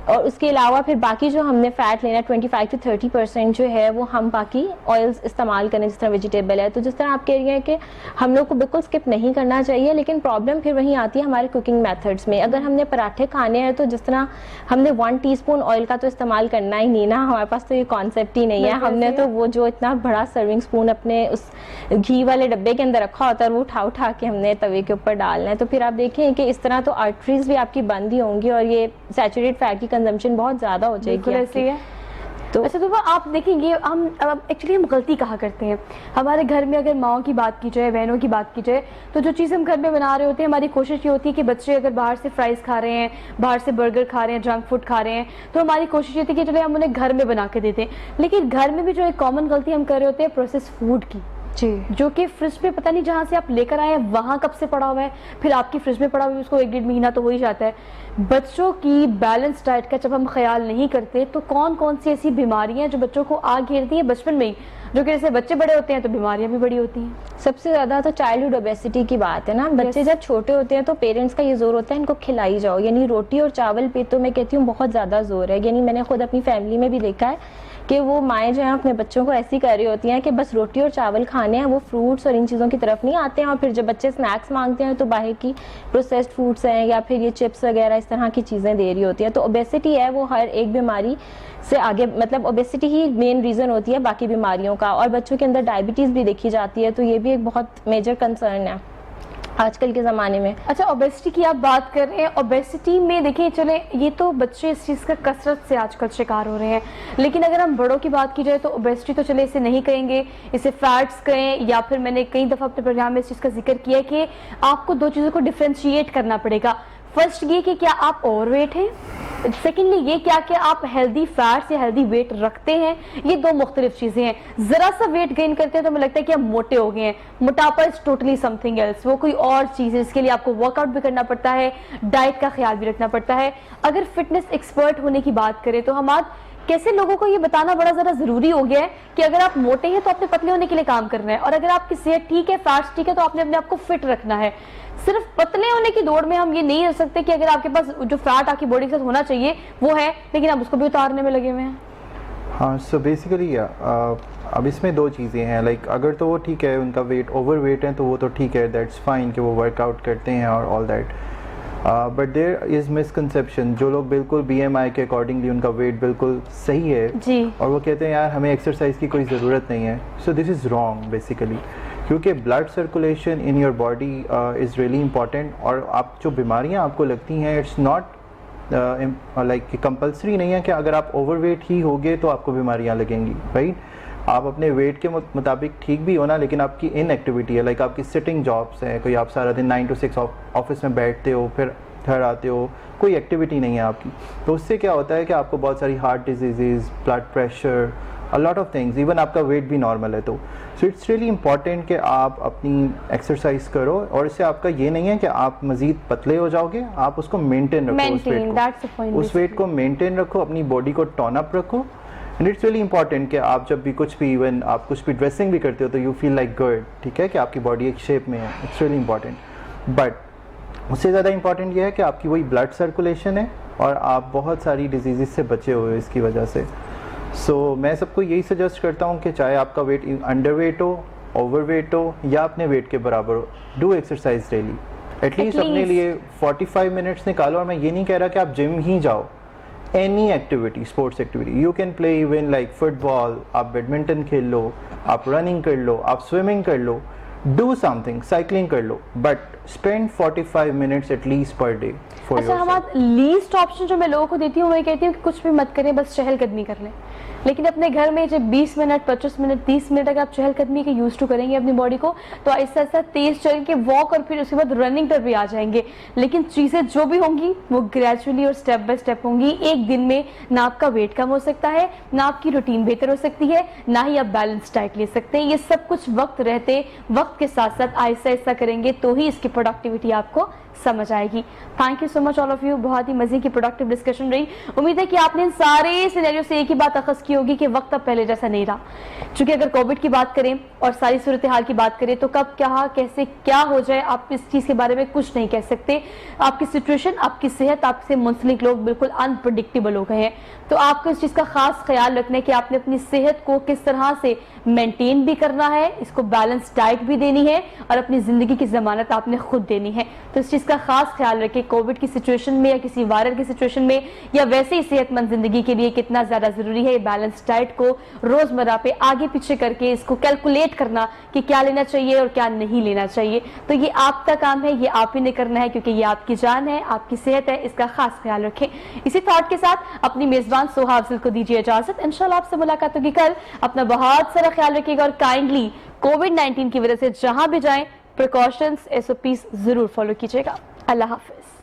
और उसके अलावा फिर बाकी जो हमने फैट लेना है 25 to 30% जो है वो हम बाकी ऑयल्स इस्तेमाल करें, जिस तरह वेजिटेबल है। तो जिस तरह आप कह रही हैं कि हम लोग को बिल्कुल स्किप नहीं करना चाहिए, लेकिन प्रॉब्लम फिर वहीं आती है हमारे कुकिंग मेथड्स में। अगर हमने पराठे खाने हैं तो जिस तरह हमने 1 टीस्पून ऑयल का तो इस्तेमाल करना ही नहीं ना, हमारे पास तो ये कॉन्सेप्ट ही नहीं है। हमने तो वो जो इतना बड़ा सर्विंग स्पून अपने उस घी वाले डब्बे के अंदर रखा होता है वो उठा के हमने तवे के ऊपर डालना है। तो फिर आप देखें कि इस तरह तो आर्टरीज भी आपकी बंद ही होंगी और ये सैचुरेटेड फैट की कंजम्पशन बहुत ज्यादा हो जाएगी ऐसी है। तो अच्छा, तो आप देखेंगे हम एक्चुअली हम गलती कहाँ करते हैं। हमारे घर में अगर माओ की बात की जाए, बहनों की बात की जाए, तो जो चीज़ हम घर में बना रहे होते हैं हमारी कोशिश ये होती है कि बच्चे अगर बाहर से फ्राइज खा रहे हैं, बाहर से बर्गर खा रहे हैं, जंक फूड खा रहे हैं, तो हमारी कोशिश ये थी कि चले हम उन्हें घर में बना के देते हैं। लेकिन घर में भी जो एक कॉमन गलती हम कर रहे होते हैं प्रोसेस फूड की, जो कि फ्रिज पे पता नहीं जहाँ से आप लेकर आए हैं वहाँ कब से पड़ा हुआ है, फिर आपकी फ्रिज में पड़ा हुआ है उसको 1-1.5 महीना तो हो ही जाता है। बच्चों की बैलेंस डाइट का जब हम ख्याल नहीं करते तो कौन कौन सी ऐसी बीमारियां हैं जो बच्चों को आ घेरती है बचपन में ही, जो कि जैसे बच्चे बड़े होते हैं तो बीमारियां भी बड़ी होती हैं। सबसे ज्यादा तो चाइल्डहुड ओबेसिटी की बात है ना। बच्चे जब छोटे होते हैं तो पेरेंट्स का ये जोर होता है इनको खिलाई जाओ, यानी रोटी और चावल पे तो मैं कहती हूँ बहुत ज्यादा जोर है। यानी मैंने खुद अपनी फैमिली में भी देखा है कि वो माएँ जो हैं अपने बच्चों को ऐसी कर रही होती हैं कि बस रोटी और चावल खाने हैं, वो फ्रूट्स और इन चीज़ों की तरफ नहीं आते हैं। और फिर जब बच्चे स्नैक्स मांगते हैं तो बाहर की प्रोसेस्ड फूड्स हैं या फिर ये चिप्स वगैरह इस तरह की चीज़ें दे रही होती है। तो ओबेसिटी है वो हर एक बीमारी से आगे, मतलब ओबेसिटी ही मेन रीज़न होती है बाकी बीमारियों का। और बच्चों के अंदर डायबिटीज़ भी देखी जाती है, तो ये भी एक बहुत मेजर कंसर्न है आजकल के ज़माने में। अच्छा, ओबेसिटी की आप बात कर रहे हैं, ओबेसिटी में देखिए चले ये तो बच्चे इस चीज़ का कसरत से आजकल शिकार हो रहे हैं, लेकिन अगर हम बड़ों की बात की जाए तो ओबेसिटी तो चले इसे नहीं कहेंगे, इसे फैट्स कहें, या फिर मैंने कई दफ़ा अपने प्रोग्राम में इस चीज़ का जिक्र किया है कि आपको 2 चीज़ों को डिफ्रेंशिएट करना पड़ेगा। फर्स्ट ये कि क्या आप ओवरवेट हैं, सेकेंडली ये क्या कि आप हेल्दी फैट्स या हेल्दी वेट रखते हैं। ये 2 मुख्तलिफ चीज़ें हैं। ज़रा सा वेट गेन करते हैं तो हमें लगता है कि आप मोटे हो गए हैं। मोटापा इज टोटली समथिंग एल्स, वो कोई और चीज़ है। इसके लिए आपको वर्कआउट भी करना पड़ता है, डाइट का ख्याल भी रखना पड़ता है। अगर फिटनेस एक्सपर्ट होने की बात करें तो हम आज कैसे लोगों को ये बताना बड़ा ज़रा ज़रूरी हो गया है कि अगर आप मोटे हैं तो आपने पतले होने के लिए काम करना है, और अगर आपकी सेहत ठीक है, फैट्स ठीक है, तो आपने अपने आप को फिट रखना है। सिर्फ पतले होने की दौड़ में हम ये नहीं रख सकते कि अगर आपके पास जो फैट आपकी बॉडी के साथ होना चाहिए वो है, लेकिन आप उसको भी उतारने में लगे हुए हैं। हाँ, सो बेसिकली अब इसमें 2 चीज़ें हैं। लाइक अगर तो वो ठीक है, उनका वेट ओवर वेट है तो वो तो ठीक है, दैट्स फाइन कि वो वर्कआउट करते हैं और all that. But there is misconception, जो लोग बिल्कुल BMI के अकॉर्डिंगली उनका वेट बिल्कुल सही है जी, और वो कहते हैं यार हमें एक्सरसाइज की कोई ज़रूरत नहीं है। So this is wrong basically, क्योंकि blood circulation in your body is really important. और आप जो बीमारियां आपको लगती हैं इट्स नॉट लाइक कंपल्सरी नहीं है कि अगर आप ओवरवेट ही होगे तो आपको बीमारियां लगेंगी, राइट। आप अपने वेट के मुताबिक ठीक भी होना, लेकिन आपकी इनएक्टिविटी है, लाइक आपकी सिटिंग जॉब्स हैं, कोई आप सारा दिन 9 to 6 ऑफिस में बैठते हो, फिर घर आते हो, कोई एक्टिविटी नहीं है आपकी, तो उससे क्या होता है कि आपको बहुत सारी heart disease, blood pressure a lot of things, even आपका वेट भी नॉर्मल है तो सो इट्स रियली इंपॉर्टेंट कि आप अपनी एक्सरसाइज करो, और इससे आपका ये नहीं है कि आप मज़ीद पतले हो जाओगे, आप उसको मेंटेन रखो, उस वेट को मेंटेन रखो, अपनी बॉडी को टोन अप रखो। एंड इट्स रियली इंपॉर्टेंट कि आप जब भी कुछ भी, इवन आप कुछ भी ड्रेसिंग भी करते हो तो यू फील लाइक गुड, ठीक है, कि आपकी बॉडी एक शेप में है। It's really important. बट उससे ज़्यादा इंपॉर्टेंट ये है कि आपकी वही ब्लड सर्कुलेशन है और आप बहुत सारी डिजीज़ से बचे हुए हो इसकी वजह से। सो मैं सबको यही सजेस्ट करता हूँ कि चाहे आपका वेट अंडर वेट हो, ओवर वेट हो या अपने वेट के बराबर हो, डू एक्सरसाइज डेली, एटलीस्ट अपने लिए 45 मिनट्स निकालो। और मैं ये नहीं कह रहा कि आप जिम ही जाओ, any activity, sports activity you can play, even like football, आप बैडमिंटन खेल लो, आप रनिंग कर लो, आप स्विमिंग कर लो, डू समथिंग, साइकिलिंग कर लो, but spend 45 minutes at least per day for अच्छा, हमारा लीस्ट ऑप्शन जो मैं लोगों को देती हूँ, मैं कहती हूँ कि कुछ भी मत करें, बस चहलकदमी कर लें। लेकिन अपने घर में जब 20 मिनट, 25 मिनट, 30 मिनट अगर आप चहलकदमी के यूज टू करेंगे अपनी बॉडी को, तो ऐसा ऐसा तेज चल के वॉक और फिर उसके बाद रनिंग पर भी आ जाएंगे। लेकिन चीज़ें जो भी होंगी वो ग्रेजुअली और स्टेप बाय स्टेप होंगी। एक दिन में ना आपका वेट कम हो सकता है, ना आपकी रूटीन बेहतर हो सकती है, ना ही आप बैलेंस डाइट ले सकते हैं। ये सब कुछ वक्त रहते, वक्त के साथ साथ आहिस्ता आहिस्ता करेंगे तो ही इसकी प्रोडक्टिविटी आपको समझ आएगी। Thank you so much all of you, बहुत ही मजे की प्रोडक्टिव डिस्कशन रही। उम्मीद है कि आपने इन सारे सिनेरियो से एक ही बात अखज़ की होगी कि वक्त अब पहले जैसा नहीं रहा। क्योंकि अगर कोविड की बात करें और सारी सूरत हाल की बात करें तो कब क्या कैसे क्या हो जाए आप इस चीज़ के बारे में कुछ नहीं कह सकते। आपकी सिचुएशन, आपकी सेहत, आपसे मुंसलिक लोग बिल्कुल अनप्रडिक्टेबल हो गए हैं। तो आपको इस चीज़ का खास ख्याल रखना है कि आपने अपनी सेहत को किस तरह से मेंटेन भी करना है, इसको बैलेंस डाइट भी देनी है और अपनी ज़िंदगी की ज़मानत आपने खुद देनी है। तो इस चीज़ का खास ख्याल रखें कोविड की सिचुएशन में या किसी वायरल की सिचुएशन में या वैसे ही सेहतमंद ज़िंदगी के लिए कितना ज़्यादा ज़रूरी है ये बैलेंस डाइट को रोज़मर्रा पे आगे पीछे करके इसको कैलकुलेट करना कि क्या लेना चाहिए और क्या नहीं लेना चाहिए। तो ये आपका काम है, ये आप ही ने करना है क्योंकि ये आपकी जान है, आपकी सेहत है, इसका खास ख्याल रखें। इसी थॉट के साथ अपनी मेज़बान सोहा अफजल को दीजिए इजाज़त। इंशाल्लाह आपसे मुलाकात होगी कल। अपना बहुत सारा ख्याल रखिएगा और काइंडली कोविड-19 की वजह से जहां भी जाएं प्रिकॉशंस, SOPs जरूर फॉलो कीजिएगा। अल्लाह हाफिज।